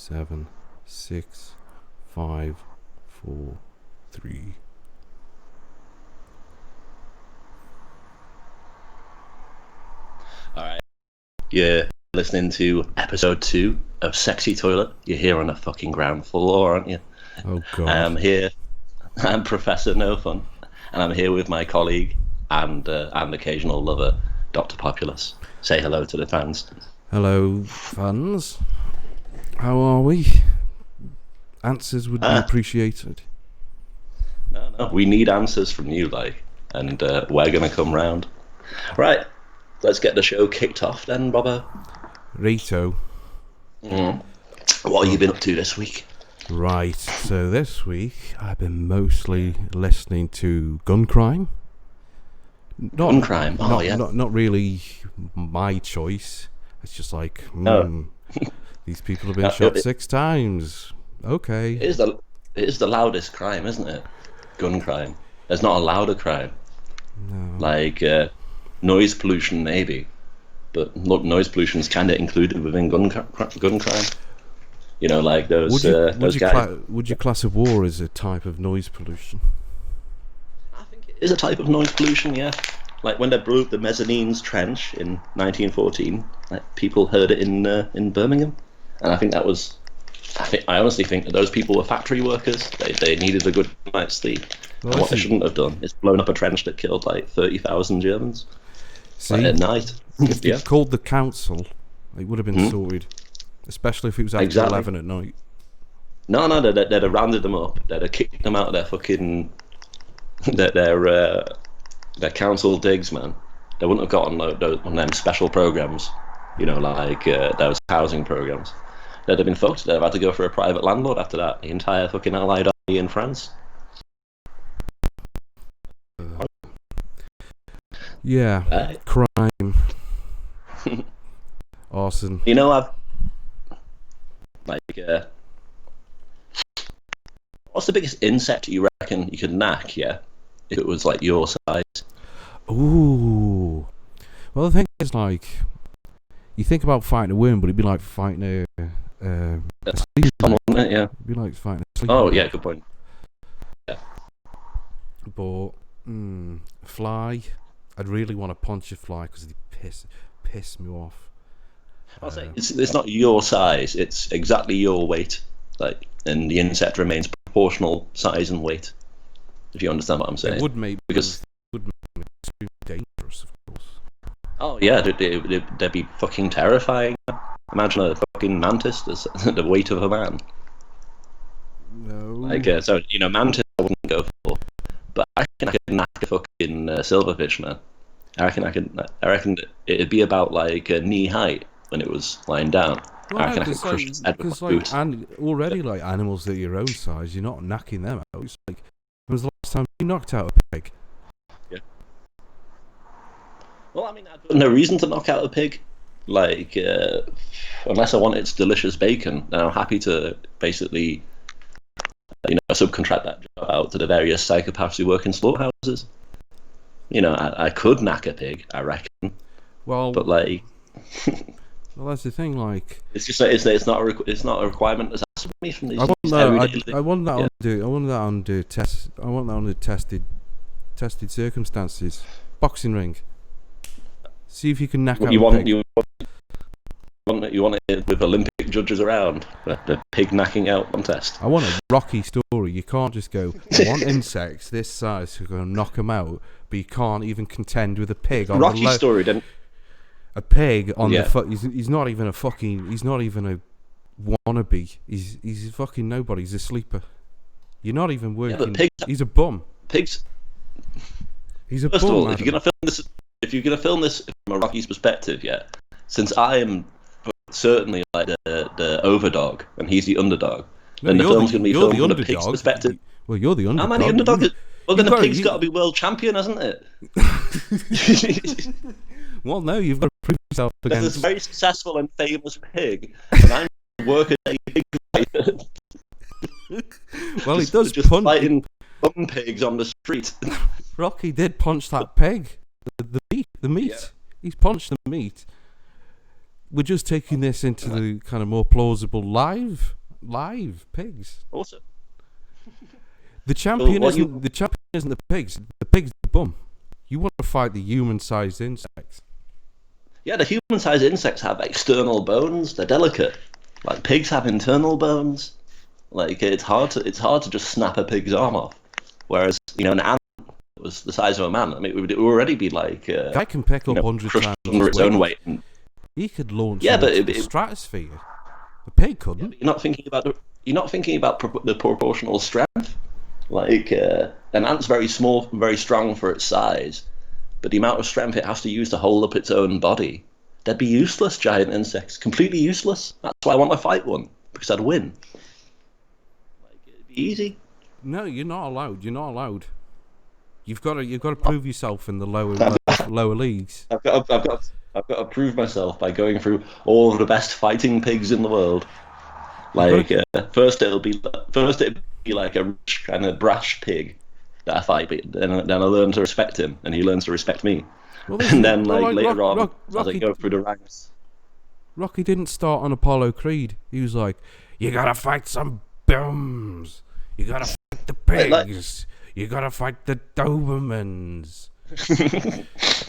7, 6, 5, 4, 3. Alright. You're listening to episode 2 of Sexy Toilet. You're here on the fucking ground floor, aren't you? Oh, God. I'm Professor Nophun, and I'm here with my colleague and occasional lover, Dr. Populus. Say hello to the fans. Hello, fans. How are we? Answers would be appreciated. No, we need answers from you, and we're going to come round. Right, let's get the show kicked off then, Robbo. Rito. What have you been up to this week? Right, so this week I've been mostly listening to gun crime. Gun crime? Oh, yeah. Not really my choice. It's just like, these people have been shot 6 times. Okay. It is the loudest crime, isn't it? Gun crime. There's not a louder crime. No. Noise pollution, maybe. But look, noise pollution is kind of included within gun crime. You know, like those guys. Would you class a war as a type of noise pollution? I think it is a type of noise pollution, yeah. Like when they blew up the Mezzanines Trench in 1914, like people heard it in Birmingham, and I think that was. I honestly think that those people were factory workers. They needed a good night's sleep. Well, and what they shouldn't have done is blown up a trench that killed like 30,000 Germans. See, at night. If they called the council, it would have been sorted. Especially if it was after 11 at night. No, they'd have rounded them up. They'd have kicked them out of their fucking their council digs, man. They wouldn't have gotten one of them special programs, you know, like those housing programs. They'd have been fucked. They'd have had to go for a private landlord after that. The entire fucking Allied army in France. Yeah, crime, arson. You know, what's the biggest insect you reckon you could knack? Yeah, if it was like your size. Ooh. Well, the thing is, like, you think about fighting a worm, but it'd be like fighting a sleeper. Yeah. It'd be like fighting a sleeper. Oh yeah, good point. Yeah. But a fly, I'd really want to punch a fly because they piss me off. I'll say it's not your size; it's exactly your weight. Like, and the insect remains proportional size and weight. If you understand what I'm saying. It would make because it would make it extremely dangerous, of course. Oh yeah, they'd be fucking terrifying. Imagine a fucking mantis that's the weight of a man. No. Like so, you know, mantis I wouldn't go for, but I reckon I could knack a fucking silverfish, man. I reckon that it'd be about like knee height when it was lying down. Well, I reckon I could crush its head with my boot. And already, like, animals that are your own size, you're not knacking them out. It's like, when was the last time you knocked out a pig? Yeah. Well, I mean, I've got no reason to knock out a pig. Like, unless I want its delicious bacon, then I'm happy to basically, subcontract that job out to the various psychopaths who work in slaughterhouses. You know, I could knack a pig, I reckon. Well, but like, well, that's the thing. Like, it's just that it's not a requirement that's asked of me from these. I want that under test. I want that under tested circumstances. Boxing ring. See if you can knack out a pig. You want it with Olympic judges around, the pig knacking out contest. I want a Rocky story. You can't just go, I want insects this size to go knock them out, but you can't even contend with a pig on Rocky story, didn't. A pig on the he's not even a wannabe. He's fucking nobody. He's a sleeper. You're not even working. He's a bum. Pigs. He's a First bum. of all, if you're gonna film this from a Rocky's perspective, since I am certainly like the overdog and he's the underdog, then the film's going to be filmed from the pig's perspective. Well, you're the underdog. How many underdog? Well, then the pig's got to be world champion, hasn't it? Well, no, you've got to prove yourself against this very successful and famous pig, and I'm a working pig fighter. Well, he does just punch fighting bum pigs on the street. Rocky did punch that pig. The meat. Yeah. He's punched the meat. We're just taking this into the kind of more plausible live live pigs. Also, The champion what isn't the pigs. The pig's the bum. You want to fight the human-sized insects. yeah, the human-sized insects have external bones. They're delicate. Like pigs have internal bones. Like it's hard to just snap a pig's arm off. Whereas an ant was the size of a man. I mean, it would already be like I can pick up 100 crushed times under its own weight. And, he could launch yeah, but into the stratosphere. The pig couldn't. yeah, but you're not thinking about the proportional strength. Like an ant's very small, very strong for its size, but the amount of strength it has to use to hold up its own body, they'd be useless. Giant insects, completely useless. That's why I want to fight one, because I'd win. Like it'd be easy. No, you're not allowed. You're not allowed. You've got to prove yourself in the lower leagues. I've got to prove myself by going through all of the best fighting pigs in the world. Like first it'll be like a rich kind of brash pig that I fight, but then I learn to respect him, and he learns to respect me. Well, and then later on, as I go through the ranks. Rocky didn't start on Apollo Creed. He was like, "You gotta fight some bums. You gotta fight the pigs. You gotta fight the Dobermans."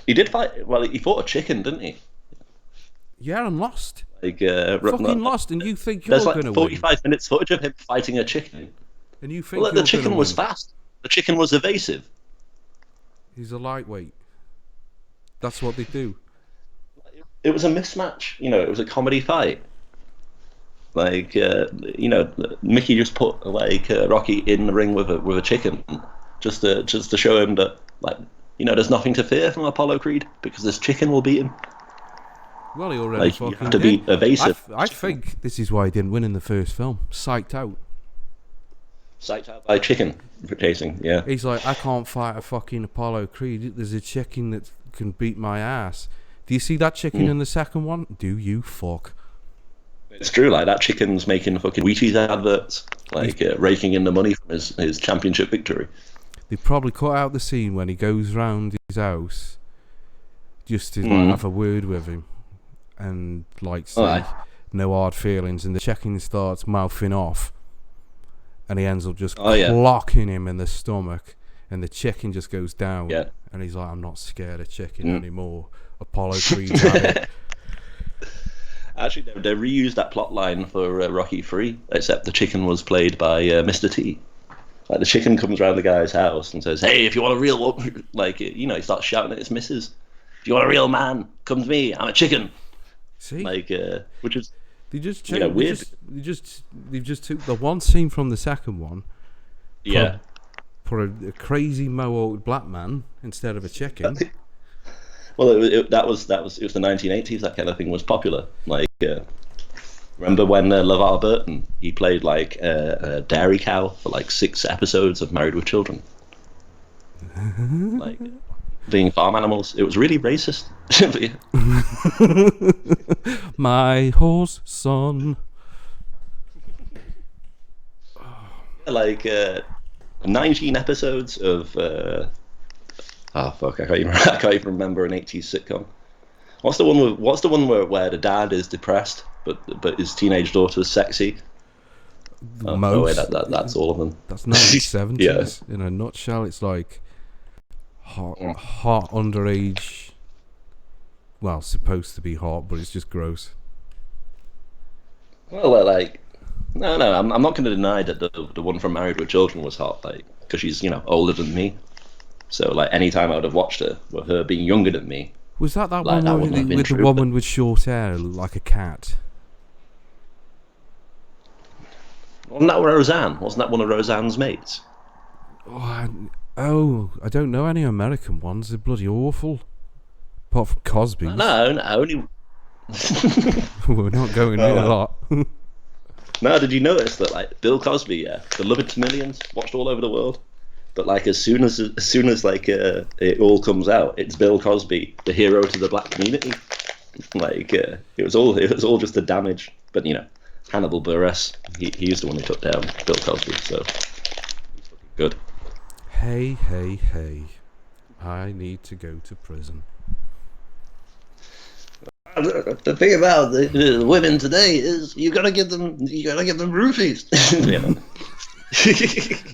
He did fight. Well, he fought a chicken, didn't he? Yeah, and lost. Fucking lost, and you think you're going to win. There's 45 minutes footage of him fighting a chicken. And you think the chicken was fast. The chicken was evasive. He's a lightweight. That's what they do. It was a mismatch. It was a comedy fight. Like, Mickey just put Rocky in the ring with a chicken, just to show him that there's nothing to fear from Apollo Creed because this chicken will beat him. Well, he already fucking you have to did. be evasive. I think this is why he didn't win in the first film. Psyched out. Psyched out by chicken chasing, yeah. He's like, I can't fight a fucking Apollo Creed. There's a chicken that can beat my ass. Do you see that chicken in the second one? Do you fuck? It's true, like that chicken's making fucking Wheaties adverts, raking in the money from his championship victory. They probably cut out the scene when he goes round his house just to have a word with him and say no hard feelings, and the chicken starts mouthing off and he ends up just clocking him in the stomach, and the chicken just goes down, and he's like, I'm not scared of chicken anymore. Apollo Creed's at it. Actually, they reused that plot line for Rocky 3, except the chicken was played by Mr. T. Like the chicken comes around the guy's house and says, "Hey, if you want a real," he starts shouting at his missus. "If you want a real man, come to me. I'm a chicken." See, which is they just changed, weird. They just took the one scene from the second one. Put a crazy mohawked black man instead of a chicken. Well, it was the 1980s. That kind of thing was popular. Remember when LeVar Burton, he played a dairy cow for 6 episodes of Married with Children, being farm animals. It was really racist. My horse son. 19 episodes of I can't even remember an 80s sitcom. What's the one where the dad is depressed but his teenage daughter is sexy? That's all of them. That's 1970s. In a nutshell, it's like hot underage. Well, supposed to be hot, but it's just gross. Well, no, I'm not going to deny that the one from Married with Children was hot, because she's older than me. So any time I would have watched her with her being younger than me. Was that one with the woman with short hair, like a cat? Wasn't that Roseanne? Wasn't that one of Roseanne's mates? Oh, I don't know any American ones. They're bloody awful. Apart from Cosby. No, only. We're not going near that. No, did you notice that Bill Cosby, beloved to millions, watched all over the world, but as soon as it all comes out, it's Bill Cosby, the hero to the black community. It was all just the damage. But Hannibal Buress, he's the one who took down Bill Cosby, so he's good. Hey, I need to go to prison. The thing about the women today is you gotta give them roofies.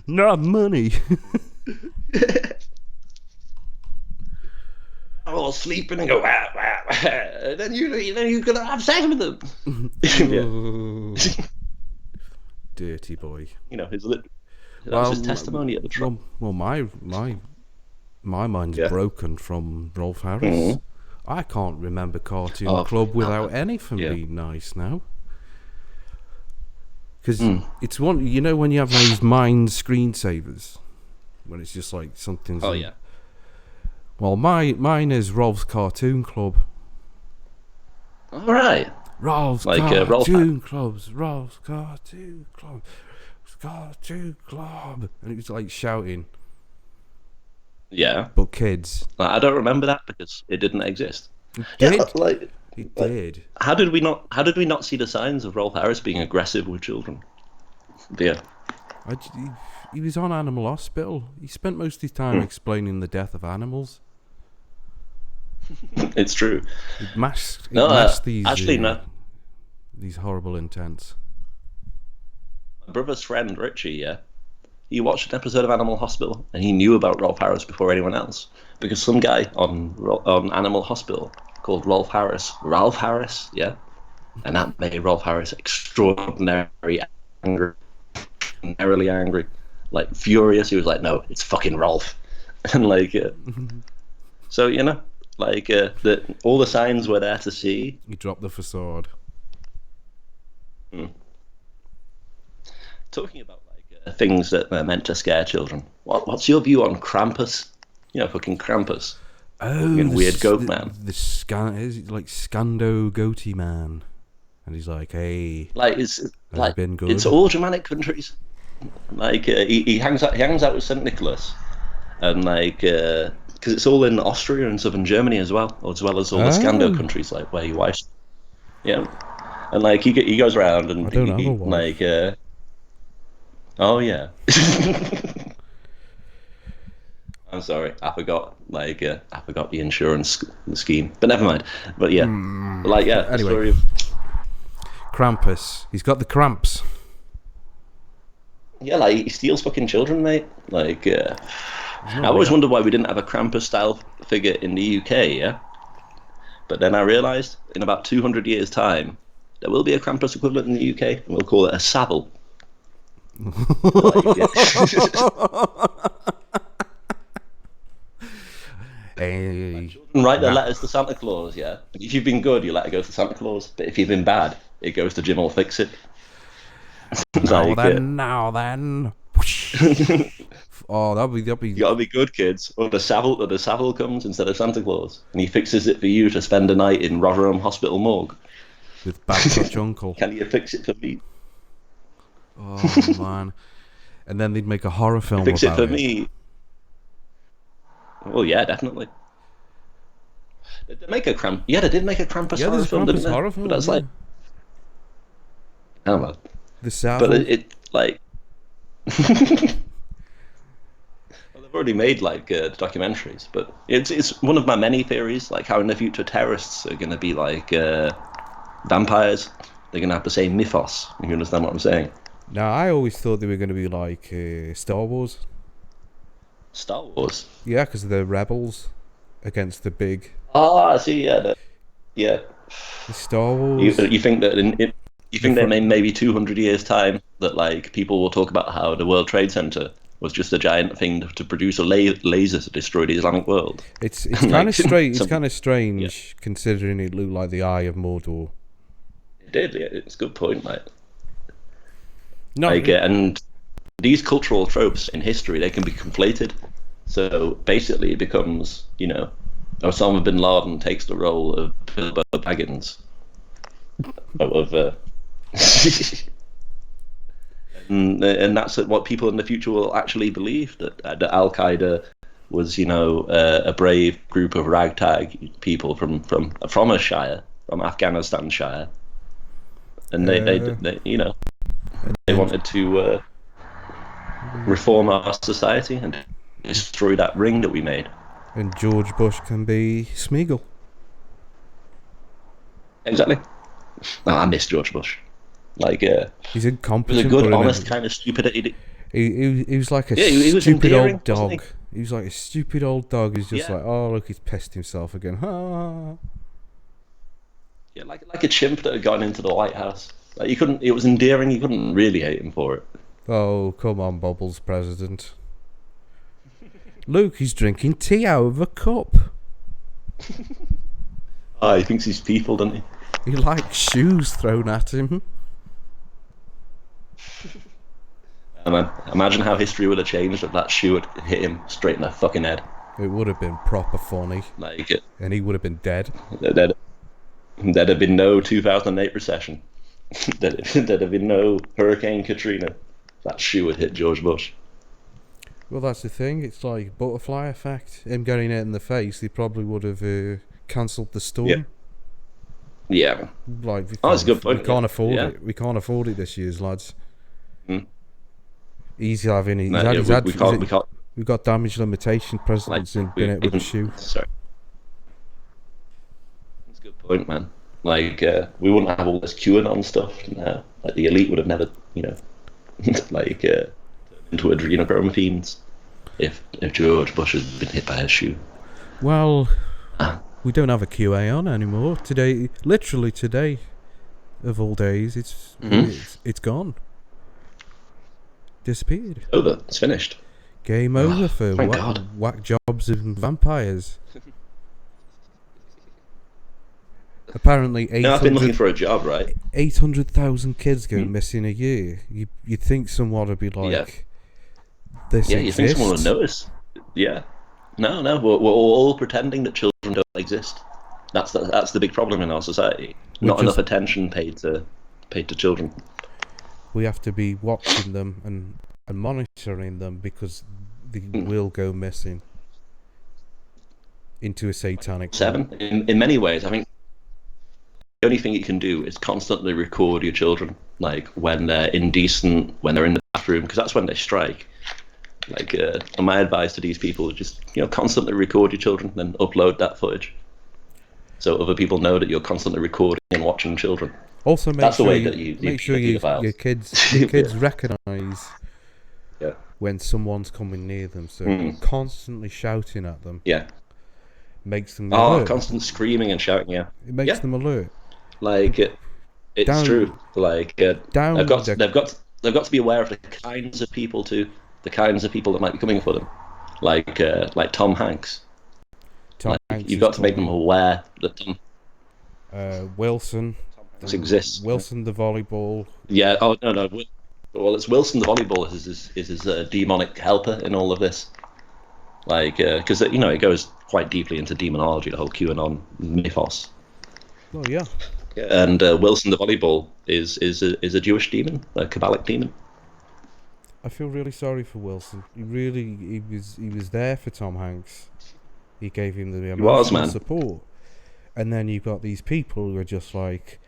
Not money. All sleeping and go wah, wah, wah. And then you gotta have sex with them. Dirty boy. That was his testimony at the trial. Well, my mind's broken from Rolf Harris. Mm-hmm. I can't remember Cartoon Club without anything being nice now. Because it's one, when you have those mind screensavers, when it's just like something's. Oh yeah. Well, mine is Rolf's Cartoon Club. All right. Rolf's Cartoon Clubs, Rolf's Cartoon Club, Cartoon Club, and it was like shouting. Yeah. But kids. I don't remember that because it didn't exist. It did. How did we not see the signs of Rolf Harris being aggressive with children? Yeah. He was on Animal Hospital. He spent most of his time explaining the death of animals. It's true. It masked these horrible intents. My brother's friend Richie, he watched an episode of Animal Hospital and he knew about Rolf Harris before anyone else because some guy on Animal Hospital called Rolf Harris, and that made Rolf Harris extraordinarily angry, like furious. He was like, "No, it's fucking Rolf," and so all the signs were there to see. He dropped the facade. Talking about things that are meant to scare children. What's your view on Krampus? Fucking Krampus. Oh, weird goat man. Is it like Scando Goatee Man? And he's like, "Hey, it's been good?" It's all Germanic countries. He hangs out with Saint Nicholas, and because it's all in Austria and southern Germany as well as all the Scando countries, where your wife's. Yeah, and he goes around and oh yeah. I'm sorry, I forgot. I forgot the insurance scheme, but never mind. But yeah, Anyway, story of Krampus. He's got the cramps. Yeah, he steals fucking children, mate. I always wondered why we didn't have a Krampus-style figure in the UK. Yeah, but then I realised in about 200 years' time there will be a Krampus equivalent in the UK, and we'll call it a Savile. Hey. Children write their letters to Santa Claus, yeah? If you've been good, you let it go to Santa Claus. But if you've been bad, it goes to Jim will fix it. Now then. Oh, that'll be. You gotta be good, kids. Or the Savile comes instead of Santa Claus, and he fixes it for you to spend a night in Rotherham Hospital morgue. With Bad Touch Uncle. Can you fix it for me? Oh man! And then they'd make a horror film fix about it for me. Well, yeah, definitely. Did they make a Krampus? Yeah, they did make a Krampus horror film, didn't they? Horror film, but that's I don't know. The South. But it well, they've already made documentaries, but it's one of my many theories, how in the future terrorists are going to be vampires. They're going to have the same mythos. You understand what I'm saying? Now, I always thought they were going to be like Star Wars. Star Wars? Yeah, because they're rebels against the big. Oh, I see. Yeah, The Star Wars. You think that you think that in maybe 200 years' time that people will talk about how the World Trade Center was just a giant thing to produce a laser to destroy the Islamic world? It's kind of strange. It's kind of strange considering it looked like the Eye of Mordor. It did. Yeah, it's a good point, mate. No, and these cultural tropes in history, they can be conflated. So basically, it becomes, Osama bin Laden takes the role of Bilbo Baggins. And that's what people in the future will actually believe, that Al Qaeda was, a brave group of ragtag people from a shire, from Afghanistan shire, and they wanted to reform our society and destroy that ring that we made. And George Bush can be Smeagol. Exactly. No, I miss George Bush. Like, He's it was a incompetent, good, but honest kind of stupidity. he was like a Yeah, he was stupid endearing, old wasn't dog. He was like a stupid old dog who's just Yeah. like, oh, look, he's pissed himself again. Ha. Yeah, like a chimp that had gone into the White House. Like you couldn't. It was endearing. You couldn't really hate him for it. Oh, come on, Bubbles, President. Luke, he's drinking tea out of a cup. Ah, he thinks he's people, doesn't he? He likes shoes thrown at him. Man, imagine how history would have changed if that shoe had hit him straight in the fucking head. It would have been proper funny. Like, and he would have been dead. There'd have been no 2008 recession. There'd have been no Hurricane Katrina. That shoe had hit George Bush. Well, that's the thing. It's like butterfly effect. Him getting it in the face, they probably would have cancelled the storm. Yeah. Like, that's a good point. We can't afford it. We can't afford it this year, lads. He's having. We've got damage limitation presidents in being able to shoot. Sorry. That's a good point, man. Like, we wouldn't have all this QAnon stuff now. Like, the elite would have never, like, into adrenochrome fiends if George Bush had been hit by a shoe. Well, we don't have a QAnon anymore. Today, literally today, of all days, it's gone. Disappeared. Over. It's finished. Game over for God. whack jobs and vampires. Apparently, I've been looking for a job, right? 800,000 kids go missing a year. You'd think someone would be like, this you think someone would notice? Yeah. No, we're all pretending that children don't exist. That's the big problem in our society. Not enough attention paid to children. We have to be watching them and monitoring them because they will go missing into a satanic 7. In many ways, I think the only thing you can do is constantly record your children, like when they're indecent, when they're in the bathroom, because that's when they strike. Like, my advice to these people is just constantly record your children, then upload that footage, so other people know that you're constantly recording and watching children. Also, that's sure the way that you make sure your kids recognise when someone's coming near them. So constantly shouting at them. Yeah. Makes them alert. Constant screaming and shouting. Yeah. It makes them alert. Like it's true. Like they've got to be aware of the kinds of people that might be coming for them. Like Tom Hanks. Hanks you've got to make them aware that Tom. Wilson. Exists. Wilson the volleyball. Yeah. Oh no. Well, it's Wilson the volleyball is his demonic helper in all of this. Like, because it goes quite deeply into demonology, the whole QAnon mythos. Oh yeah. And Wilson the volleyball is a Jewish demon, a Kabbalic demon. I feel really sorry for Wilson. He was there for Tom Hanks. He gave him the emotional support. And then you've got these people who are just like,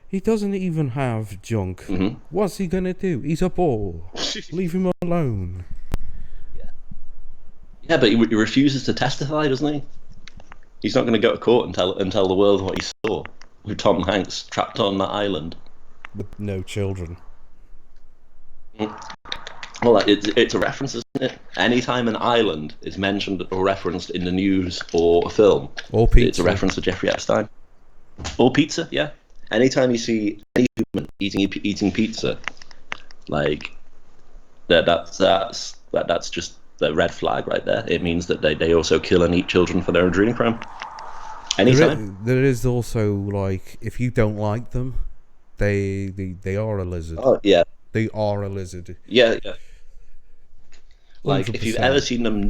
he doesn't even have junk. What's he gonna do? He's a ball. Leave him alone. Yeah, but he refuses to testify, doesn't he? He's not going to go to court and tell the world what he saw with Tom Hanks trapped on that island with no children. Well, it's a reference, isn't it? Anytime an island is mentioned or referenced in the news or a film, or pizza, it's a reference to Jeffrey Epstein. Or pizza, yeah. Anytime you see any human eating pizza, like that's just the red flag right there. It means that they also kill and eat children for their adrenochrome. Anytime. There is also, like, if you don't like them, they are a lizard. Oh yeah. They are a lizard. Yeah. Like 100%. If you've ever seen them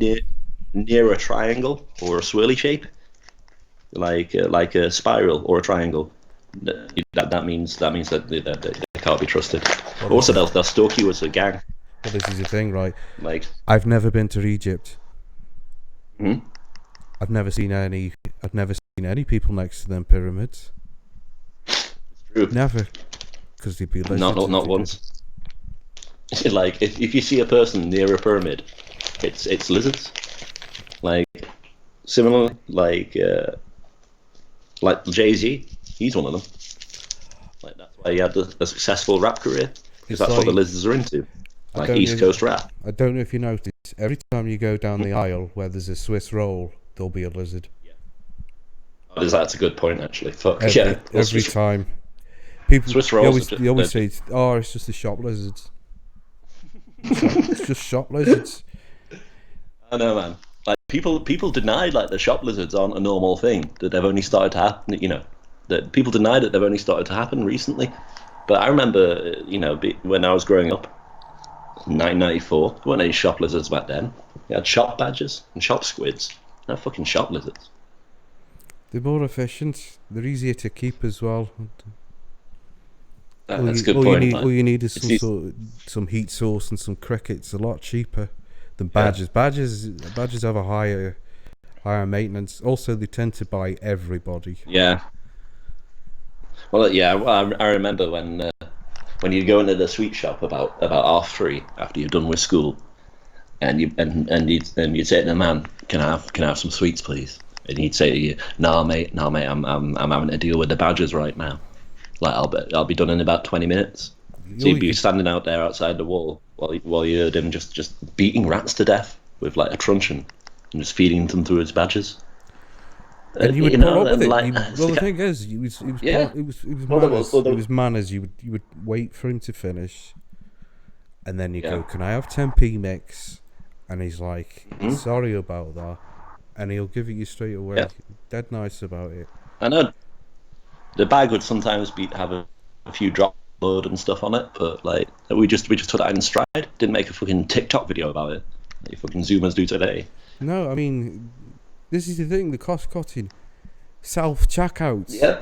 near a triangle or a swirly shape, like a spiral or a triangle, that means that they can't be trusted. Well, also, they'll stalk you as a gang. Well, this is the thing, right? Like, I've never been to Egypt. Hmm? I've never seen any people next to them pyramids. It's true. Never, because they'd be lizards. Not once. Like, if you see a person near a pyramid, it's lizards. Like, similarly, like Jay-Z, he's one of them. why he had a successful rap career. Because that's like, what the lizards are into. Like East Coast rap. I don't know if you notice, every time you go down the aisle where there's a Swiss roll, there'll be a lizard. Oh, that's a good point, actually. Fuck, every time. People, Swiss rolls they always say, it's just the shop lizards. It's just shop lizards. I know, man. Like people deny like the shop lizards aren't a normal thing. That they've only started to happen. That people deny that they've only started to happen recently. But I remember, when I was growing up, in 1994, there weren't any shop lizards back then. You had shop badgers and shop squids. No fucking shop lizards. They're more efficient. They're easier to keep as well. That's a good point. All you need is some heat source and some crickets. A lot cheaper than badgers. Yeah. Badgers have a higher maintenance. Also, they tend to buy everybody. Yeah. Well, yeah. I remember when you go into the sweet shop about 3:30 after you're done with school, and you'd say to the man, "Can I have some sweets, please?" And he'd say to you, "Nah, mate, I'm having to deal with the badgers right now. Like I'll be done in about 20 minutes." So you'd be standing out there outside the wall while you heard him just beating rats to death with like a truncheon and just feeding them through his badgers. And you would put up with it. The thing is, it was manners. You would wait for him to finish, and then you go, "Can I have 10p mix?" And he's like, "Sorry about that," and he'll give it you straight away. Yeah. Dead nice about it. I know the bag would sometimes have a few drops of blood and stuff on it, but like we just took that in stride. Didn't make a fucking TikTok video about it. Like you fucking Zoomers do today. No, I mean, this is the thing. The cost-cutting, self-checkouts. Yeah.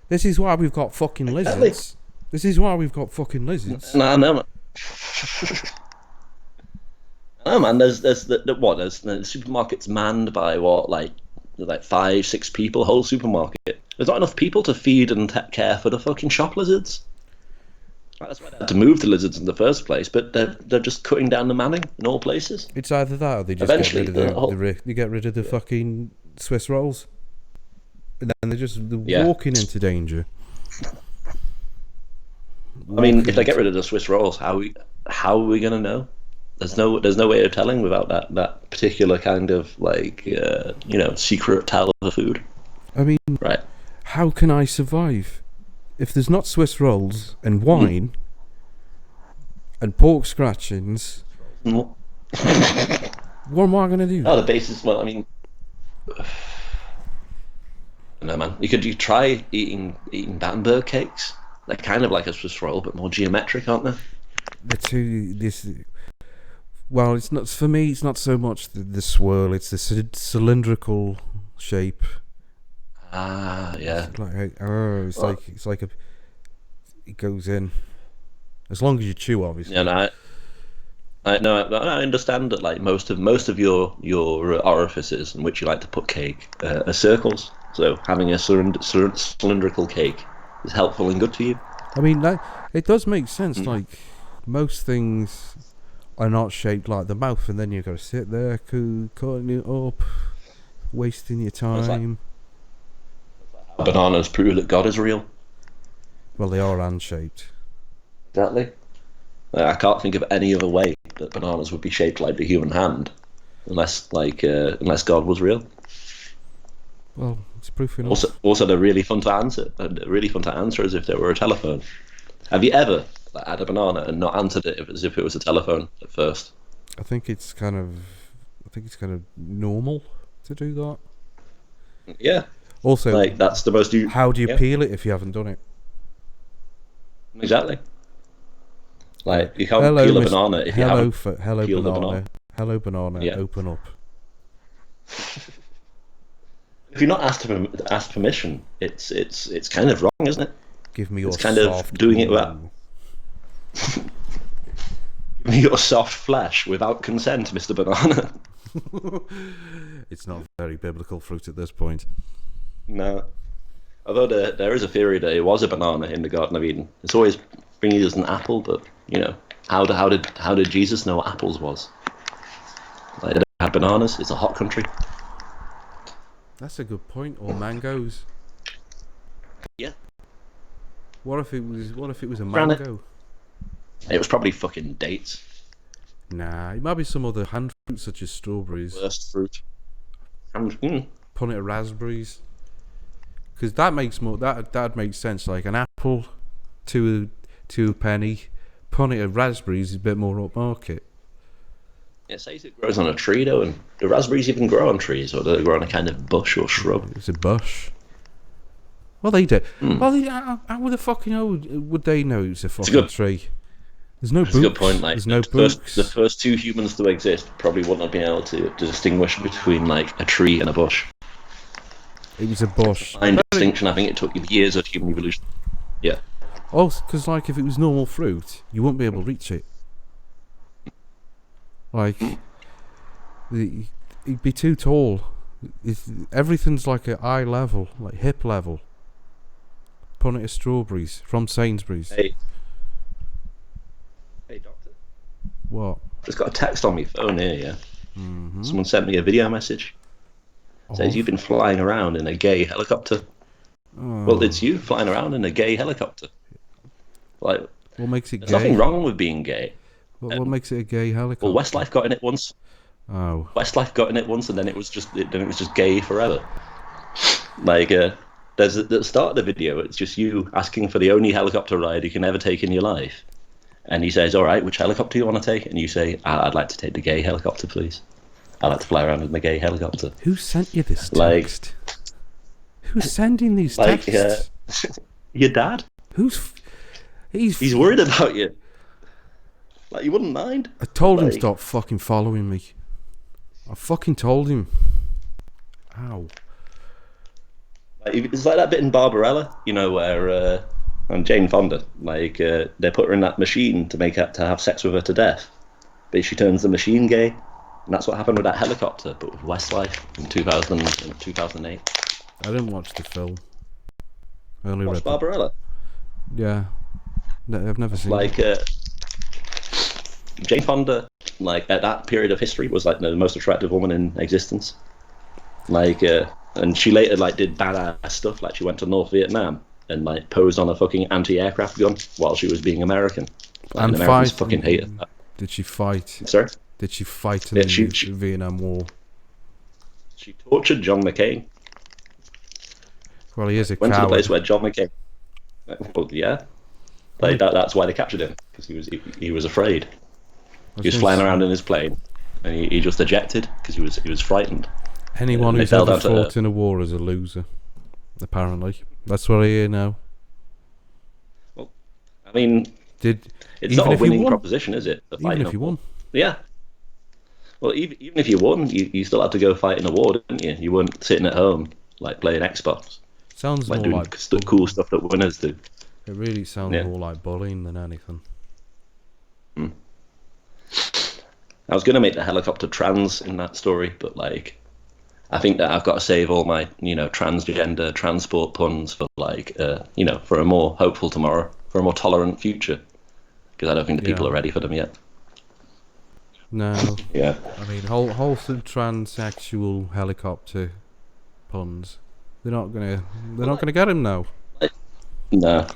This is why we've got fucking lizards. Exactly. This is why we've got fucking lizards. No, man. No, man. There's the supermarket's manned by like 5-6 people. Whole supermarket. There's not enough people to feed and care for the fucking shop lizards. That's why they had to move the lizards in the first place. But they're just cutting down the manning in all places. It's either that or they just eventually get rid of the fucking Swiss rolls, and then they're walking into danger. I mean, if they get rid of the Swiss rolls, how are we gonna know? There's no way of telling without that particular kind of secret tale of food. I mean, right? How can I survive if there's not Swiss rolls and wine and pork scratchings? What am I gonna do? Oh, the basis. Well, I mean, no, man. You try eating Battenberg cakes. They're kind of like a Swiss roll, but more geometric, aren't they? Well, it's not for me. It's not so much the swirl; it's the cylindrical shape. Ah, yeah. It's like it goes in. As long as you chew, obviously. Yeah, no, I understand that. Like most of your orifices in which you like to put cake are circles. So having a cylindrical cake is helpful and good to you. I mean, it does make sense. Like most things are not shaped like the mouth, and then you've got to sit there cutting it up, wasting your time. Bananas prove that God is real. Well, they are hand-shaped. Exactly. I can't think of any other way that bananas would be shaped like the human hand, unless God was real. Well, it's proof enough. Also, they're really fun to answer. Really fun to answer as if they were a telephone. Have you ever had a banana and not answered it as if it was a telephone at first? I think it's kind of normal to do that. Yeah. Also, like that's the most. How do you peel it if you haven't done it? Exactly. Like you can't peel a banana if you haven't peeled a banana. Hello, banana. Open up. If you're not asked permission, it's kind of wrong, isn't it? Give me your it's kind of doing it without. Give me your soft flesh without consent, Mr. Banana. It's not very biblical fruit at this point. No. Although there is a theory that it was a banana in the Garden of Eden. It's always been used as an apple, but how did Jesus know what apples was? Like they had bananas. It's a hot country. That's a good point. Or mangoes. Yeah. What if it was a Ran it. mango? It was probably fucking dates. Nah, it might be some other hand fruit such as strawberries. Worst fruit. And, Put it raspberries. Because that makes more that makes sense. Like an apple to a penny. Put it raspberries is a bit more upmarket. It says it grows on a tree though, and do raspberries even grow on trees, or do they grow on a kind of bush or shrub? It's a bush. Well, they do. Well, how would the fucking would they know it's a fucking tree? There's no books. That's a good point. Like, there's no books. The first two humans to exist probably wouldn't have been able to distinguish between like a tree and a bush. It was a bush. Fine distinction. I think it took years of human evolution. Yeah. Oh, because like if it was normal fruit, you wouldn't be able to reach it. Like, it'd be too tall. Everything's like at eye level, like hip level. Punnet of strawberries from Sainsbury's. Hey, doctor. What? Just got a text on my phone here, yeah. Mm-hmm. Someone sent me a video message. Says you've been flying around in a gay helicopter. Oh. Well, it's you flying around in a gay helicopter. Like, what makes it there's gay? nothing wrong with being gay. What makes it a gay helicopter? Well, Westlife got in it once. Oh. Westlife got in it once, and then it was just gay forever. Like, there's at the start of the video, it's just you asking for the only helicopter ride you can ever take in your life, and he says, "All right, which helicopter do you want to take?" And you say, "I'd like to take the gay helicopter, please. I'd like to fly around in the gay helicopter." Who sent you this text? Who's sending these texts? Your dad. He's worried about you. Like, you wouldn't mind. I told him stop fucking following me. I fucking told him. Ow. It's like that bit in Barbarella, you know, where and Jane Fonda, like they put her in that machine to have sex with her to death, but she turns the machine gay, and that's what happened with that helicopter, but with Westlife in 2008. I didn't watch the film. I only Watched read Barbarella. Yeah, no, I've never seen. Like Jane Fonda, like at that period of history, was like the most attractive woman in existence. Like, and she later like did badass stuff. Like she went to North Vietnam and like posed on a fucking anti-aircraft gun while she was being American. Like, and Americans fucking hated that. Did she fight? Sorry? Did she fight in the Vietnam War? She tortured John McCain. Well, he is a Went coward. to the place where John McCain. Well, yeah. Like that's why they captured him, because he was afraid. He was flying around in his plane, and he just ejected because he was frightened. Anyone who's ever fought in a war is a loser. Apparently, that's what I hear now. Well, I mean, it's not a winning proposition, is it? Even if you won. Yeah. Well, even if you won, you still had to go fight in a war, didn't you? You weren't sitting at home like playing Xbox. Sounds like more doing like cool stuff that winners do. It really sounds more like bullying than anything. I was going to make the helicopter trans in that story, but like, I think that I've got to save all my, transgender transport puns for like, for a more hopeful tomorrow, for a more tolerant future, because I don't think the people are ready for them yet. No. Yeah. I mean, wholesome transsexual helicopter puns. They're not gonna get him now. No.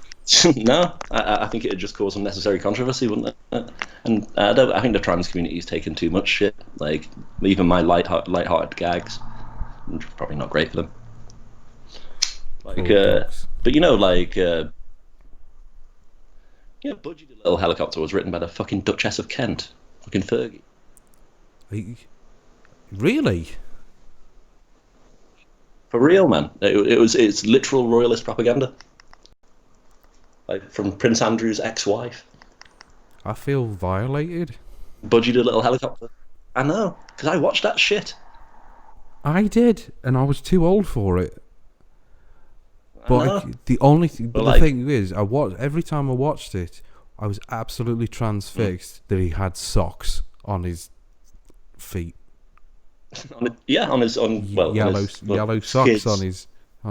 No, I think it would just cause unnecessary controversy, wouldn't it? And I think the trans community's taken too much shit. Like, even my light-hearted gags, probably not great for them. Like, but Budgie the Little Helicopter was written by the fucking Duchess of Kent, fucking Fergie. Really? For real, man. It's literal royalist propaganda. Like, from Prince Andrew's ex-wife. I feel violated. Budgie the Little Helicopter. I know, because I watched that shit. I did, and I was too old for it. But the thing is, every time I watched it, I was absolutely transfixed that he had socks on his feet. Yellow socks on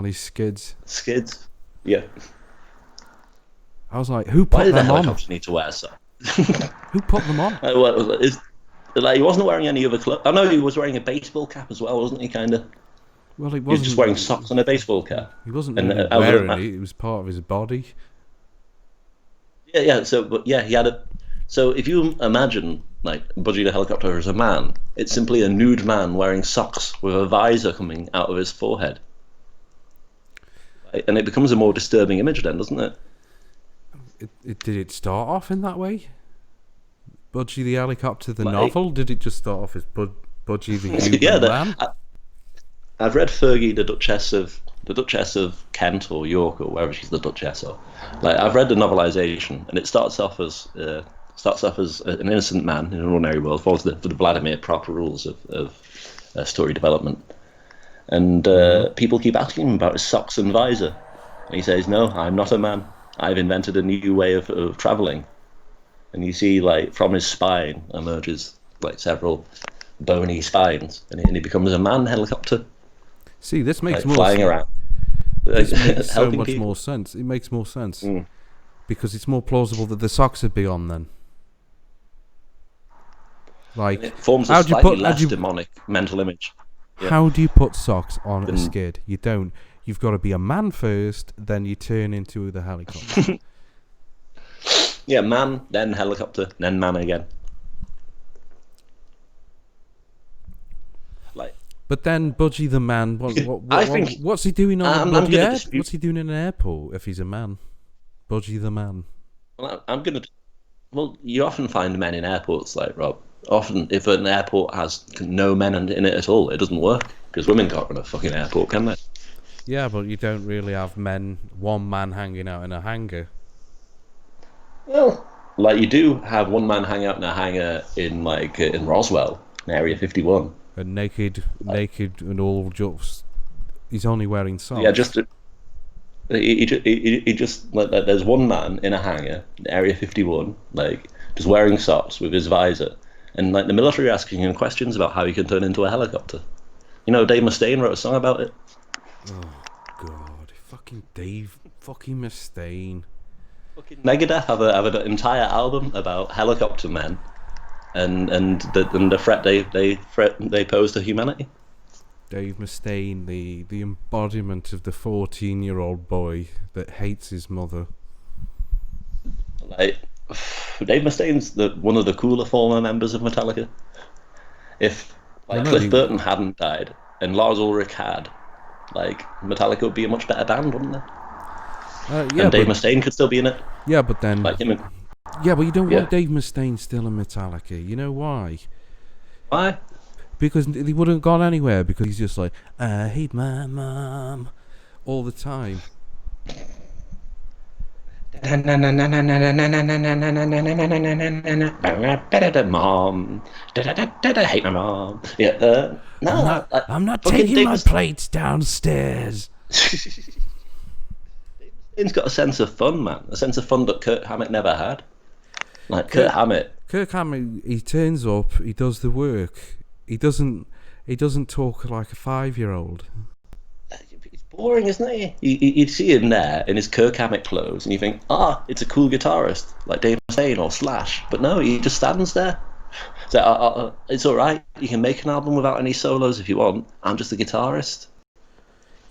his skids. Skids, yeah. I was like, who put them on? Why did the helicopter need to wear socks? Who put them on? He wasn't wearing any other clothes. I know he was wearing a baseball cap as well, wasn't he? Kind of. Well, he wasn't. He was just wearing socks and a baseball cap. He wasn't really wearing it. It was part of his body. Yeah. He had a. So if you imagine like Budgie the helicopter as a man, it's simply a nude man wearing socks with a visor coming out of his forehead, right? And it becomes a more disturbing image, then, doesn't it? Did it start off in that way? Budgie the helicopter, the Like, novel? Did it just start off as Budgie the human yeah, man? I've read Fergie, the Duchess of Kent or York or wherever she's the Duchess or like I've read the novelization and it starts off as an innocent man in an ordinary world, follows the Vladimir proper rules of story development, and people keep asking him about his socks and visor, and he says, "No, I'm not a man. I've invented a new way of traveling." And you see, like from his spine emerges like several bony spines, and he becomes a man helicopter. See, this makes like, more flying sense. around. This makes so much people. more sense. It makes more sense because it's more plausible that the socks would be on then. Like, It forms a how do you slightly put less demonic mental image. how do you put socks on a skid? You don't. You've got to be a man first, then you turn into the helicopter. Yeah, man, then helicopter, then man again. Like, But then Budgie the man, what's he doing on a bloody airport? What's he doing in an airport if he's a man? Budgie the man. well, I'm gonna. Well, you often find men in airports, like Rob. Often, if an airport has no men in it at all, it doesn't work because women can't run a fucking airport, can they? Yeah, but you don't really have one man hanging out in a hangar. Well, like you do have one man hang out in a hangar in Roswell, in Area 51. And naked and all just. He's only wearing socks. Yeah, he just like there's one man in a hangar in Area 51, like just wearing socks with his visor, and like the military are asking him questions about how he can turn into a helicopter. You know, Dave Mustaine wrote a song about it. Oh God, fucking Dave, fucking Mustaine. Fucking Megadeth have an entire album about helicopter men, and the threat they pose to humanity. Dave Mustaine, the embodiment of the 14-year-old boy that hates his mother. Like, Dave Mustaine's one of the cooler former members of Metallica. If Cliff Burton hadn't died and Lars Ulrich had, like Metallica would be a much better band, wouldn't it? Yeah, and Dave Mustaine could still be in it. Yeah, but then like him. Yeah, but you don't want Dave Mustaine still in Metallica. You know why? Why? Because he wouldn't have gone anywhere. Because he's just like, I hate my mom all the time. Mom, I hate my mom. Yeah, no, I'm not taking my plates downstairs. He's got a sense of fun, man. A sense of fun that Kirk Hammett never had. Like Kirk Hammett, he turns up, he does the work. He doesn't talk like a 5-year-old. It's boring, isn't he? You see him there in his Kirk Hammett clothes, and you think, it's a cool guitarist like Dave Mustaine or Slash. But no, he just stands there. So it's all right. You can make an album without any solos if you want. I'm just a guitarist.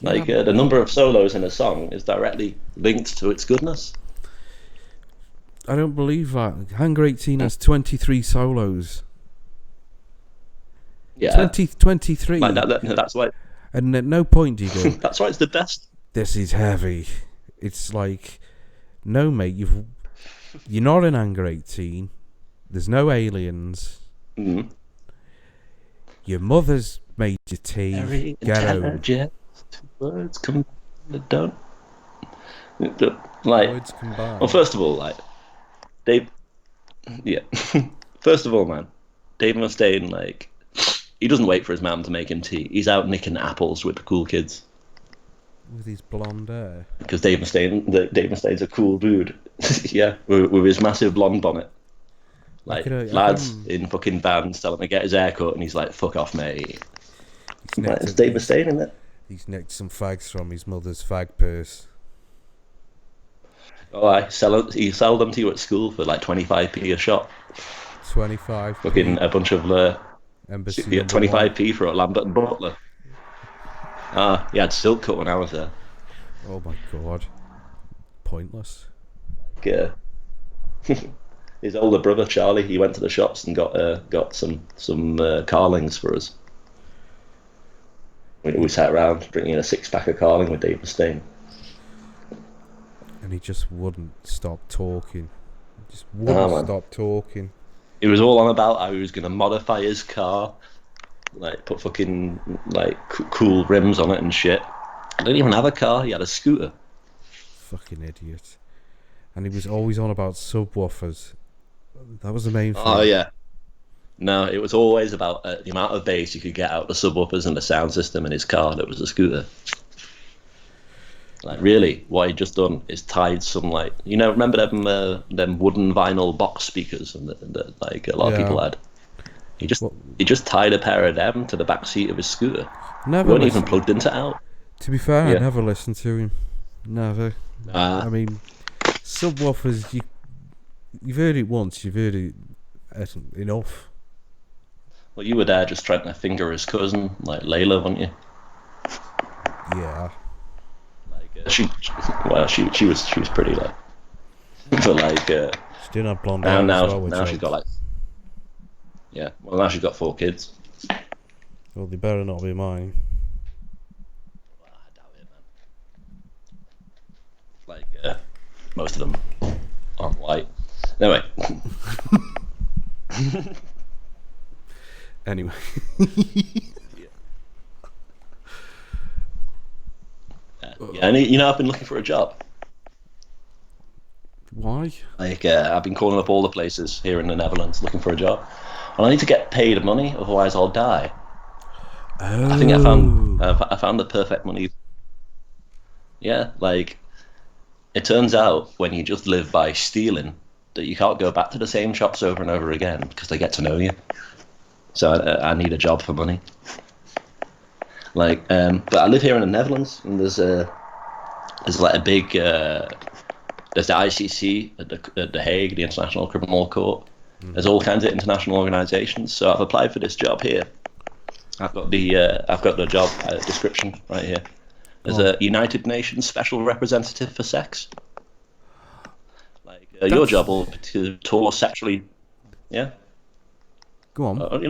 Like the number of solos in a song is directly linked to its goodness. I don't believe that. Hangar 18 has 23 solos. Yeah. 23. Like that's why. And at no point do you go, that's why it's the best. This is heavy. It's like, no, mate, you're not in Hangar 18. There's no aliens. Mm. Your mother's made you tea. Very Get home. Words come don't. Like, words combined. Well, first of all, like, Dave. Yeah. First of all, man, Dave Mustaine, like, he doesn't wait for his mum to make him tea. He's out nicking apples with the cool kids. With his blonde hair. Because Dave Mustaine's a cool dude. Yeah, with his massive blonde bonnet. Like, lads in fucking bands tell him to get his hair cut, and he's like, "Fuck off, mate." It's Dave Mustaine, isn't it? He's nicked some fags from his mother's fag purse. Oh, he sell them to you at school for like 25p a shot. 25. Fucking a bunch of 25p for a Lambert and Butler. He had silk cut when I was there. Oh my god. Pointless. Yeah. His older brother Charlie, he went to the shops and got some carlings for us. We sat around drinking a 6-pack of carling with Dave Mustaine. And he just wouldn't stop talking. He just wouldn't stop talking. He was all on about how he was going to modify his car, like put fucking like cool rims on it and shit. I didn't even have a car. He had a scooter. Fucking idiot. And he was always on about subwoofers. That was the main thing. Oh yeah. No, it was always about the amount of bass you could get out of the subwoofers and the sound system in his car that was a scooter. Like, really, what he'd just done is tied some, like, remember them wooden vinyl box speakers that like a lot of people had? He just tied a pair of them to the back seat of his scooter. Never weren't even plugged into out. To be fair, I never listened to him. Never. I mean, subwoofers, you've heard it once, you've heard it enough. Well, you were there just trying to finger his cousin, like Layla, weren't you? Yeah. Like she was pretty, like, but like she didn't have blonde hair. Now she's got, like, well, now she's got 4 kids. Well, they better not be mine. Well, I doubt it, man. Like, most of them aren't white. Anyway. Anyway. And I've been looking for a job. Why? Like, I've been calling up all the places here in the Netherlands looking for a job, and I need to get paid money, otherwise I'll die. Oh. I think I found the perfect money. Yeah, like, it turns out when you just live by stealing, that you can't go back to the same shops over and over again because they get to know you. So I need a job for money. Like, but I live here in the Netherlands, and there's like a big there's the ICC at the Hague, the International Criminal Court. There's all kinds of international organisations. So I've applied for this job here. I've got the job description right here. There's a United Nations Special Representative for Sex. Like, your job will be to tour sexually. Yeah. Go on. I've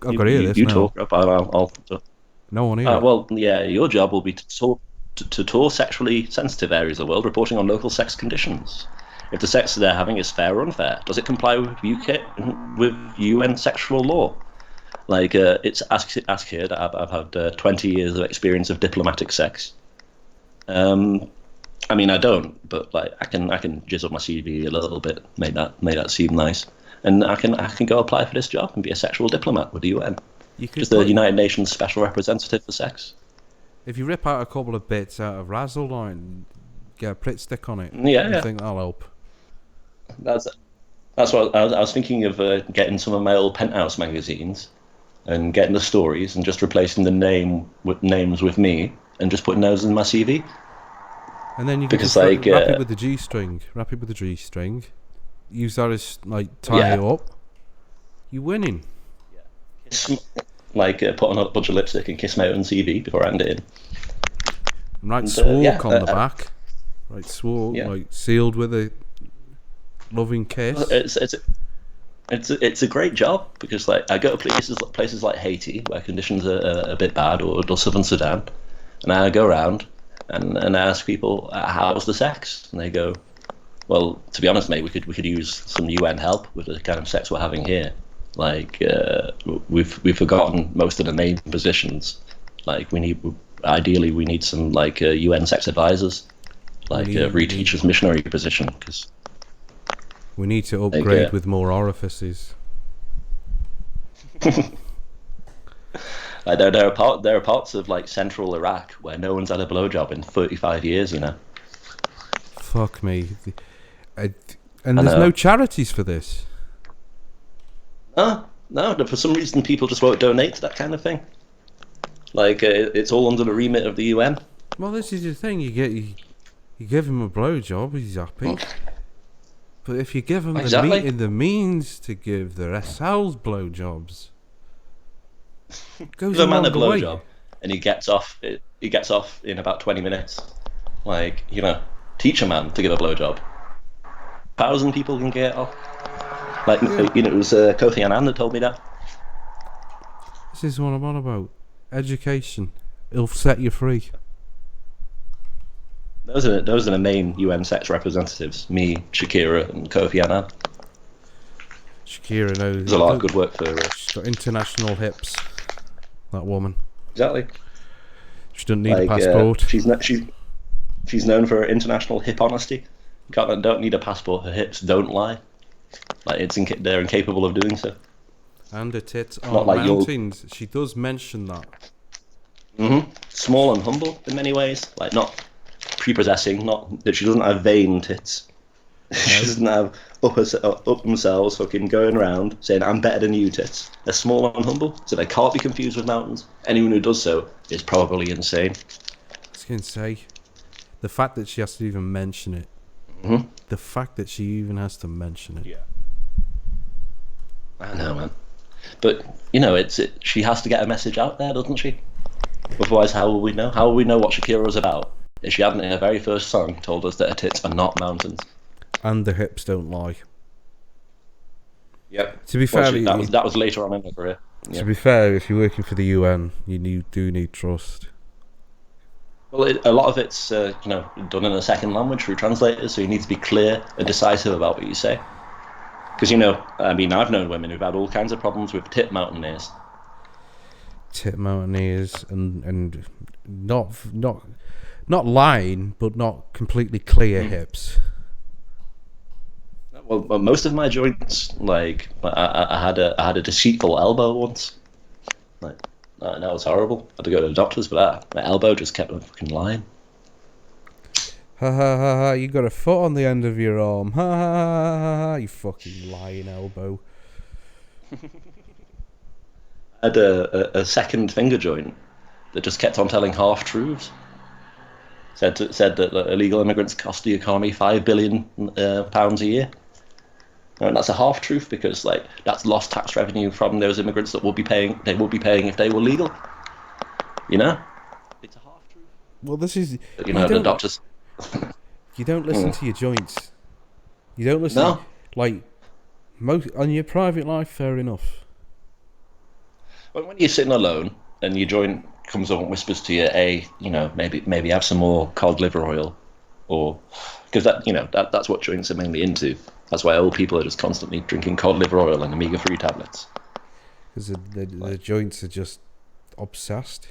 got to hear this. You now. talk. I'll no one here. Well, yeah, your job will be to tour sexually sensitive areas of the world, reporting on local sex conditions. If the sex they're having is fair or unfair, does it comply with UN sexual law? Like, it's ask here that I've had 20 years of experience of diplomatic sex. I mean, I don't, but like I can jizz up my CV a little bit, make that seem nice, and I can go apply for this job and be a sexual diplomat with the UN. Just the United Nations Special Representative for Sex. If you rip out a couple of bits out of Razzle, get a Pritt stick on it. I think that'll help. That's what I was thinking of, getting some of my old Penthouse magazines and getting the stories and just replacing the names with me and just putting those in my CV. And then you can just wrap it with the G-string. Wrap it with the G-string. Use that as, like, tie it up. You're winning. Yeah. Like, put on a bunch of lipstick and kiss my own CV before I hand it in. And write Swark on the back. Right, Swark, like, sealed with a loving kiss. It's a great job because, like, I go to places like Haiti where conditions are a bit bad, or southern Sudan, and I go around and I ask people, how's the sex? And they go, well, to be honest, mate, we could use some UN help with the kind of sex we're having here. Like, we've forgotten most of the main positions. Like, ideally we need some, like, UN sex advisors, like Reed Teacher's missionary position, because we need to upgrade with more orifices. Like, there are parts of, like, central Iraq where no one's had a blowjob in 35 years, you know. Fuck me. And there's no charities for this. No, for some reason people just won't donate to that kind of thing. Like, it's all under the remit of the UN. Well, this is the thing. You give him a blowjob, he's happy. But if you give him the means to give the SLs blowjobs, goes give a man a blowjob blowjob, and he gets off in about 20 minutes. Like, teach a man to give a blowjob. 1,000 people can get off. Like, it was Kofi Annan that told me that. This is what I'm on about. Education. It'll set you free. Those are the main UN sex representatives. Me, Shakira, and Kofi Annan. Shakira knows. There's a lot of good work for her. She's got international hips. That woman. Exactly. She doesn't need a passport. She's known for her international hip honesty. Don't need a passport. Her hips don't lie. Like they're incapable of doing so. And her tits are mountains. She does mention that. Small and humble in many ways. Like not prepossessing. Not that she doesn't have vain tits. No. She doesn't have up themselves fucking going around saying I'm better than you tits. They're small and humble, so they can't be confused with mountains. Anyone who does so is probably insane. I was going to say, the fact that she has to even mention it. The fact that she even has to mention it. Yeah. I know, man. But, she has to get a message out there, doesn't she? Otherwise, how will we know? How will we know what Shakira was about if she hadn't, in her very first song, told us that her tits are not mountains? And the hips don't lie. Yep. To be fair, that was later on in her career. To be fair, if you're working for the UN, you do need trust. Well, a lot of it's done in a second language through translators, so you need to be clear and decisive about what you say. Because I've known women who've had all kinds of problems with tit mountaineers. Tit mountaineers and not lying, but not completely clear hips. Well, most of my joints, like I had a deceitful elbow once. Like that was horrible. I had to go to the doctors for that. My elbow just kept on fucking lying. Ha ha ha ha! You got a foot on the end of your arm. Ha ha ha ha ha! You fucking lying elbow. I had a second finger joint that just kept on telling half truths. Said that illegal immigrants cost the economy £5 billion pounds a year. And that's a half truth because that's lost tax revenue from those immigrants that will be paying. They will be paying if they were legal. It's a half truth. Well, this is the doctors. You don't listen to your joints. You don't listen. No. Most on your private life, fair enough. But when you're sitting alone and your joint comes up and whispers to you, maybe have some more cod liver oil, or because that's what joints are mainly into. That's why old people are just constantly drinking cod liver oil and omega-3 tablets. Because the joints are just obsessed.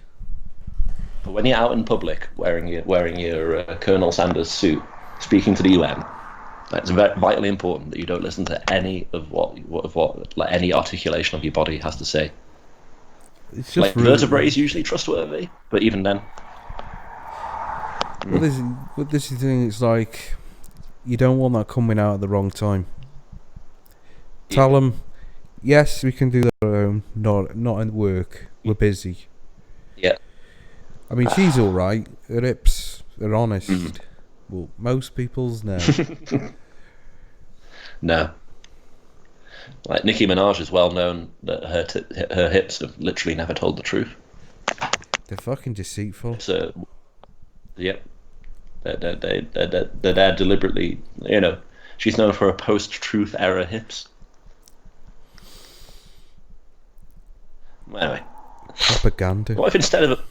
But when you're out in public wearing your Colonel Sanders suit, speaking to the UN, it's vitally important that you don't listen to any of what any articulation of your body has to say. It's just vertebrae is usually trustworthy, but even then. Well, this is the thing. It's like you don't want that coming out at the wrong time. Tell them, yes, we can do that at home. Not at work. We're busy. Yeah. I mean, she's all right. Her hips are honest. Well, most people's no. No. Like Nicki Minaj is well known that her hips have literally never told the truth. They're fucking deceitful. So, yep. They're there deliberately. She's known for her post-truth era hips. Anyway. Propaganda. What if instead of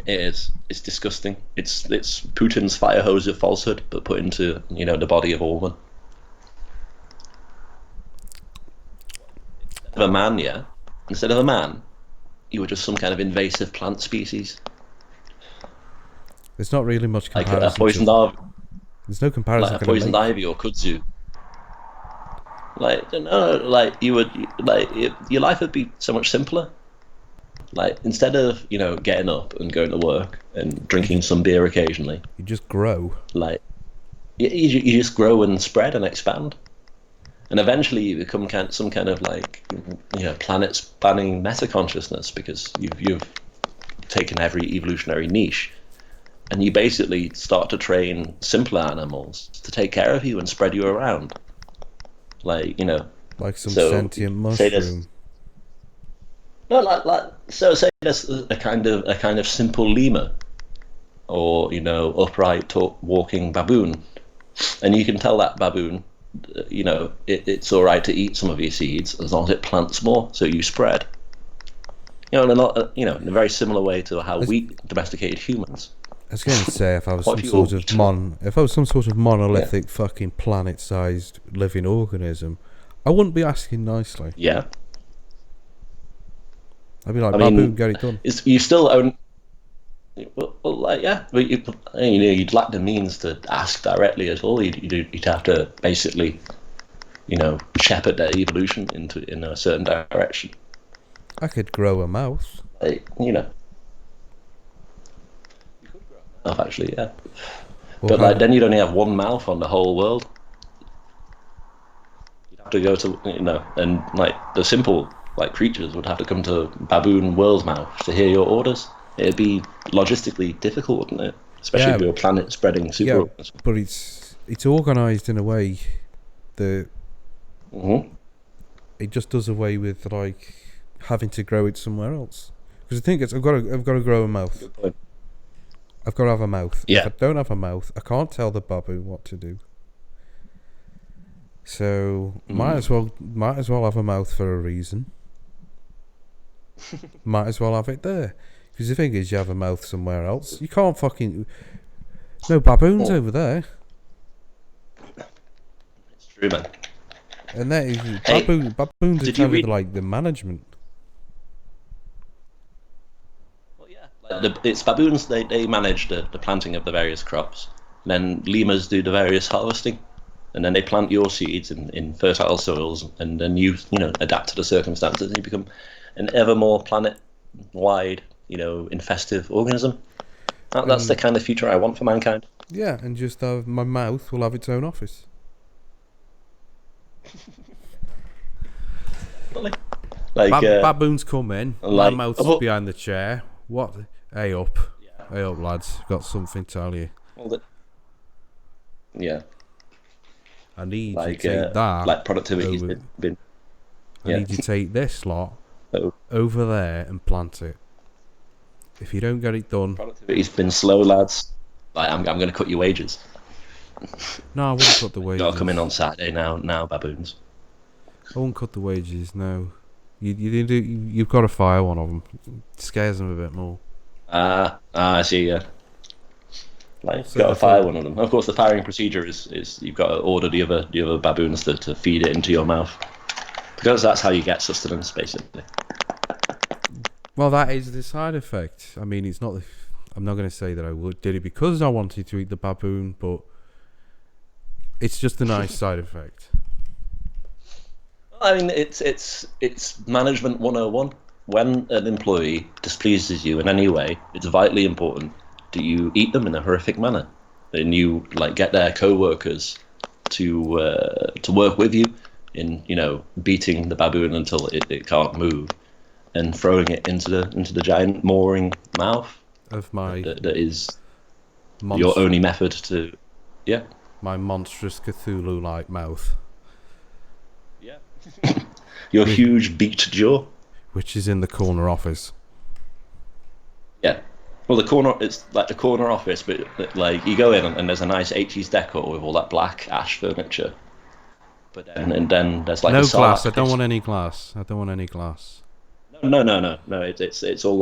it's disgusting. It's Putin's fire hose of falsehood, but put into the body of a woman. Instead of a man, Instead of a man, you were just some kind of invasive plant species. There's not really much comparison. Like a poisoned ivy. There's no comparison. Like a poisoned ivy or kudzu. You would your life would be so much simpler. Instead of getting up and going to work and drinking some beer occasionally, you just grow. You just grow and spread and expand, and eventually you become some kind of planet-spanning meta-consciousness because you've taken every evolutionary niche, and you basically start to train simpler animals to take care of you and spread you around, like some sentient mushroom. No, say there's a kind of simple lemur, or upright walking baboon, And you can tell that baboon, it's all right to eat some of your seeds as long as it plants more, so you spread. In a very similar way to how we domesticated humans. I was going to say, if I was What some if you sort all- of if I was some sort of monolithic fucking planet-sized living organism, I wouldn't be asking nicely. Yeah. I'd be like, I baboon, mean, get it done. you still own. Well, like, yeah, but you'd lack the means to ask directly at all. You'd have to basically, shepherd their evolution in a certain direction. I could grow a mouth. Actually, yeah. Or But then you'd only have one mouth on the whole world. You'd have to go to and like the simple creatures would have to come to baboon world mouth to hear your orders. It'd be logistically difficult, wouldn't it? Especially if you were planet spreading super. Yeah, but it's organised in a way that it just does away with having to grow it somewhere else. Because the thing is, I've got to grow a mouth. Good point. I've got to have a mouth. Yeah. If I don't have a mouth, I can't tell the baboon what to do. So might as well have a mouth for a reason. Might as well have it there. Because the thing is, you have a mouth somewhere else. You can't fucking... No baboons over there. It's true, man. And baboons are kind of the management. Well, yeah. It's baboons, they manage the planting of the various crops. Then lemurs do the various harvesting. And then they plant your seeds in fertile soils. And then you adapt to the circumstances. And you become an ever more planet-wide infestive organism. That's the kind of future I want for mankind. Yeah, and just have my mouth will have its own office. Baboons come in. My mouth's behind the chair. What? Hey up, lads. Got something to tell you. Yeah. I need you to take that. Like productivity's been. I need you to take this lot over there and plant it. If you don't get it done, productivity's been slow, lads. I'm going to cut your wages. No, I wouldn't cut the wages. Gotta come in on Saturday now, baboons. I won't cut the wages. No, you've got to fire one of them. It scares them a bit more. I see. Yeah. You've got to fire one of them. Of course, the firing procedure is you've got to order the other baboons to feed it into your mouth, because that's how you get sustenance, basically. Well, that is the side effect. I mean, it's not. I'm not going to say that I did it because I wanted to eat the baboon, but it's just a nice side effect. I mean, it's management 101. When an employee displeases you in any way, it's vitally important that you eat them in a horrific manner, and you get their co-workers to work with you in beating the baboon until it can't move, and throwing it into the giant mooring mouth of my that is your only method to my monstrous Cthulhu-like mouth. Yeah. Your huge beaked jaw, which is in the corner office. Yeah. Well, it's like the corner office, but you go in and there's a nice 80s decor with all that black ash furniture. But then there's no glass. I don't want any glass. No. It's all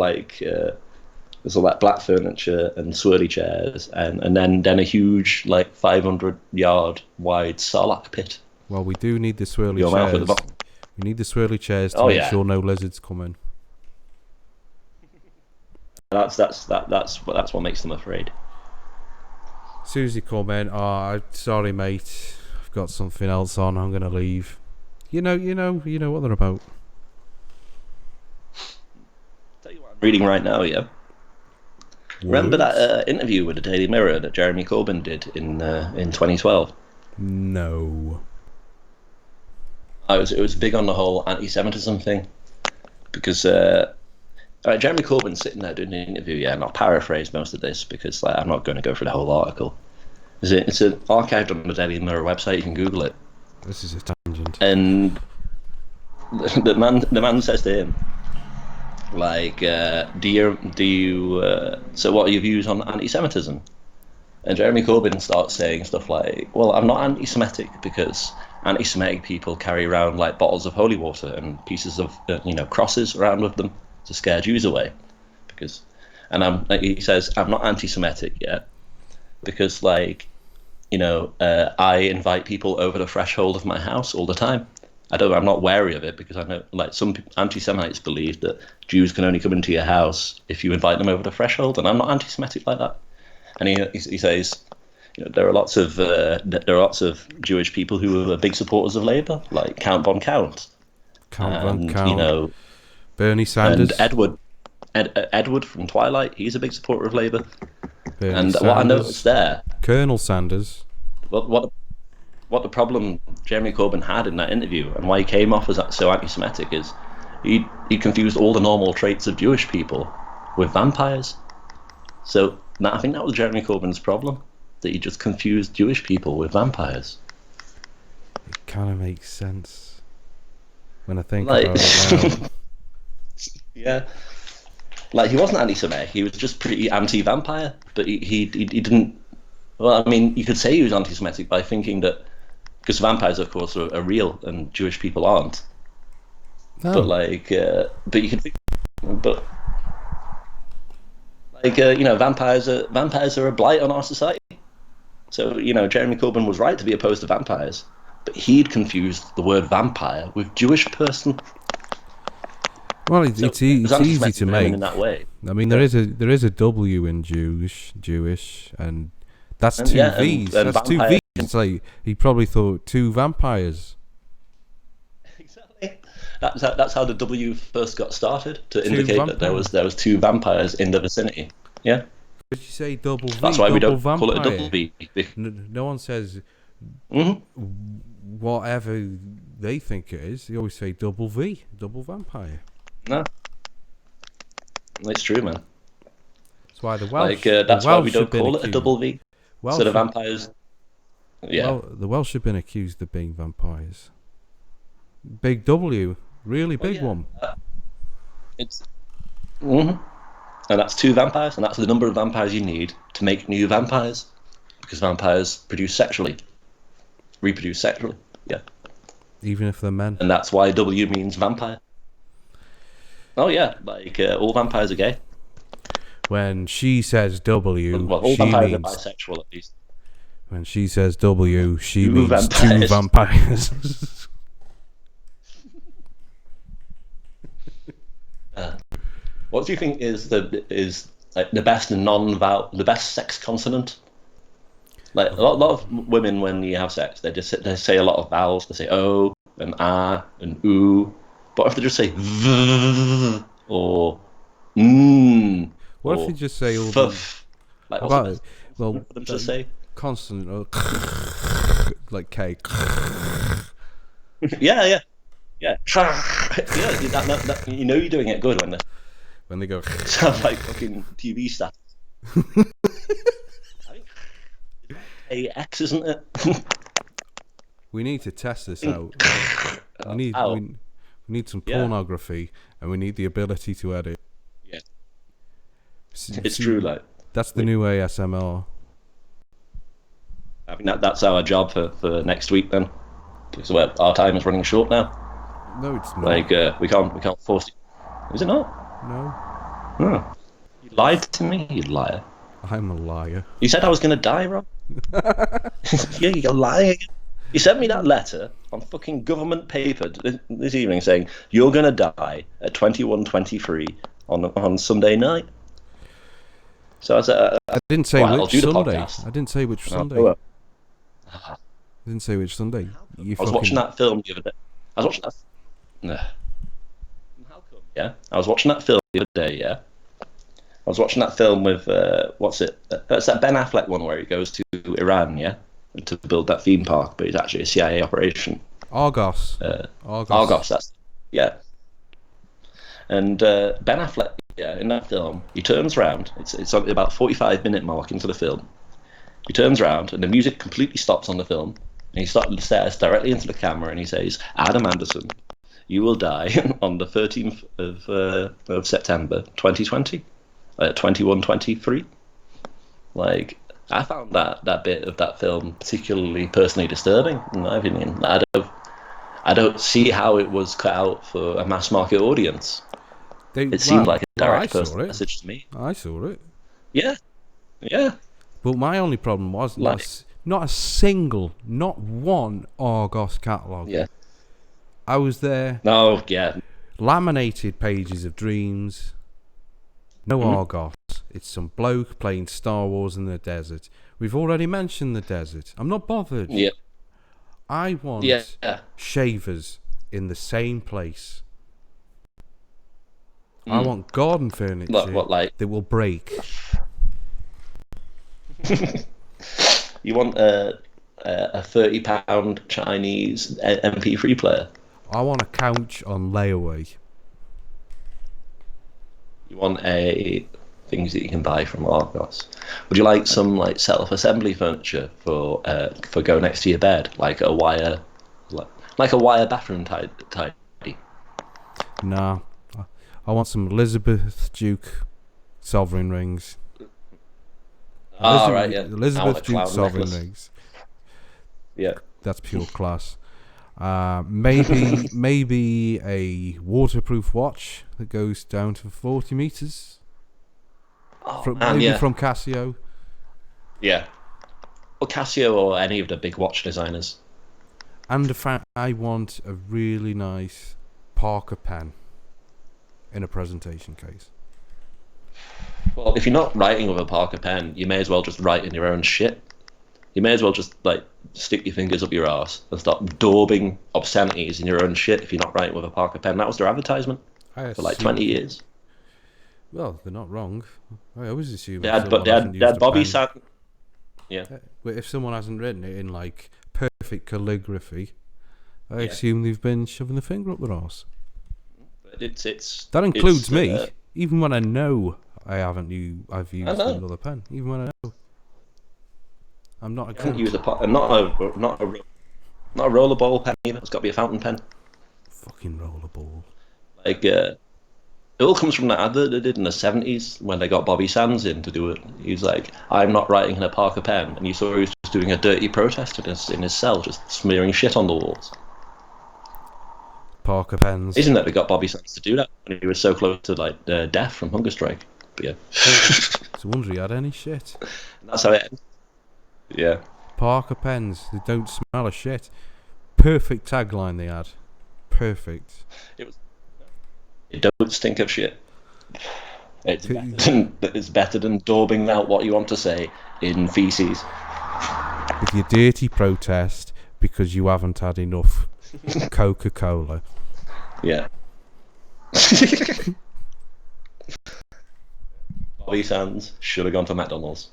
there's all that black furniture and swirly chairs, and then a huge 500-yard wide sarlacc pit. Well, we do need the swirly chairs. We need the swirly chairs to make sure no lizards come in. That's what makes them afraid. As soon as you come in, sorry mate, I've got something else on. I'm gonna leave. You know what they're about. Tell you what I'm reading right now, yeah. Remember that interview with the Daily Mirror that Jeremy Corbyn did in 2012? No. It was big on the whole anti-Semitism thing, because Jeremy Corbyn's sitting there doing an interview, and I'll paraphrase most of this because I'm not going to go through the whole article. It's archived on the Daily Mirror website. You can Google it. This is a tangent. And the man says to him, do you so what are your views on anti-Semitism? And Jeremy Corbyn starts saying stuff like, well, I'm not anti-Semitic because anti-Semitic people carry around like bottles of holy water and pieces of, crosses around with them to scare Jews away. He says, I'm not anti-Semitic yet because, I invite people over the threshold of my house all the time. I'm not wary of it because I know, like, some anti-Semites believe that Jews can only come into your house if you invite them over the threshold, and I'm not anti-Semitic like that. And he says, there are lots of Jewish people who are big supporters of Labour, like Count von Count, Bernie Sanders, and Edward from Twilight. He's a big supporter of Labour. Bernie and Sanders, what I noticed there, Colonel Sanders. What the problem Jeremy Corbyn had in that interview and why he came off as so anti-Semitic is he confused all the normal traits of Jewish people with vampires. So I think that was Jeremy Corbyn's problem, that he just confused Jewish people with vampires. It kind of makes sense when I think about it now. Yeah. Like, he wasn't anti-Semitic, he was just pretty anti-vampire, but he didn't... Well, I mean, you could say he was anti-Semitic by thinking that... Because vampires, of course, are real, and Jewish people aren't. No. But you could think... But... vampires are a blight on our society. So, Jeremy Corbyn was right to be opposed to vampires, but he'd confused the word vampire with Jewish person. Well, it's easy to make in that way. I mean, there is a W in Jewish, and that's two V's. And that's two V's. It's like he probably thought two vampires. Exactly. That's how the W first got started, to indicate that there was two vampires in the vicinity. Yeah. Did you say double V? That's why we don't vampire. Call it a double V. No one says whatever they think it is. They always say double V, double vampire. No, it's true, man. That's why the Welsh. That's why we don't call it a double V. So the vampires. Yeah. Well, the Welsh have been accused of being vampires. Big W, really big one. It's. And that's two vampires, and that's the number of vampires you need to make new vampires, because vampires reproduce sexually. Yeah. Even if they're men. And that's why W means vampire. Oh yeah, all vampires are gay. When she says W, all vampires are bisexual, at least. When she says W, she means two vampires. What do you think is the best sex consonant? Like, a lot of women, when you have sex, they say a lot of vowels. They say O and A and Oo. But if they just say V or what if you just say all fuff? Like, what's well, for them to say? Consonant or like K. Yeah. Yeah, you're doing it good when they go. Sounds like fucking TV staff. AX, isn't it? We need to test this out. We need some pornography, and we need the ability to edit. Yeah, it's true. Like, that's the new ASMR. I think that's our job for next week then, because our time is running short now. No, it's not. We can't force it. Is it not? No. Oh. You lied to me, you liar. I'm a liar. You said I was going to die, Rob. Yeah, you're lying. You sent me that letter on fucking government paper this evening saying you're going to die at 21:23 on Sunday night. So I said, I didn't say which Sunday. I didn't say which Sunday. I didn't say which Sunday. I was watching that film the other day. I was watching that. How come? Yeah, I was watching that film the other day. Yeah, I was watching that film with what's it? It's that Ben Affleck one where he goes to Iran, yeah, to build that theme park, but it's actually a CIA operation. Argos. Argos. That's And Ben Affleck, yeah, in that film, he turns around. It's about 45-minute mark into the film. He turns around and the music completely stops on the film. And he stares directly into the camera and he says, "Adam Anderson, you will die on the 13th of September 2020 at 21:23." Like, I found that bit of that film particularly personally disturbing, in my opinion. I don't see how it was cut out for a mass market audience. It seemed like a direct personal message to me. I saw it. Yeah, yeah. But my only problem was not a single, not one Argos catalogue. Yeah. I was there. No, yeah. Laminated pages of Dreams. No Argos. It's some bloke playing Star Wars in the desert. We've already mentioned the desert. I'm not bothered. Yeah. I want shavers in the same place. I want garden furniture that will break. You want a £30 Chinese MP3 player? I want a couch on layaway. You want things that you can buy from Argos? Would you like some self-assembly furniture for go next to your bed, like a wire bathroom type? Nah, I want some Elizabeth Duke sovereign rings. Right, yeah. Elizabeth Duke sovereign necklace. rings. Yeah, that's pure class. Maybe a waterproof watch that goes down to 40 meters. From Casio. Yeah, or Casio or any of the big watch designers. And I want a really nice Parker pen in a presentation case. Well, if you're not writing with a Parker pen, you may as well just write in your own shit. You may as well just stick your fingers up your arse and start daubing obscenities in your own shit if you're not writing with a Parker pen. That was their advertisement for 20 years. Well, they're not wrong. I always assume. They had Bobby Sands. Yeah. But if someone hasn't written it in perfect calligraphy, I assume they've been shoving the finger up their arse. That includes me, even when I know I've used another pen. Even when I know. I'm not a cunt. Not a rollerball pen either. It's got to be a fountain pen. Fucking rollerball. It all comes from that advert they did in the 70s when they got Bobby Sands in to do it. He was like, I'm not writing in a Parker pen. And you saw he was just doing a dirty protest in his cell, just smearing shit on the walls. Parker pens. Isn't it they got Bobby Sands to do that when he was so close to death from hunger strike? But yeah. It's a wonder he had any shit. And that's how it ends. Yeah. Parker pens, they don't smell of shit. Perfect tagline they had. Perfect. It don't stink of shit. It's better than daubing out what you want to say in feces. With your dirty protest because you haven't had enough Coca-Cola. Yeah. Bobby Sands should have gone to McDonald's.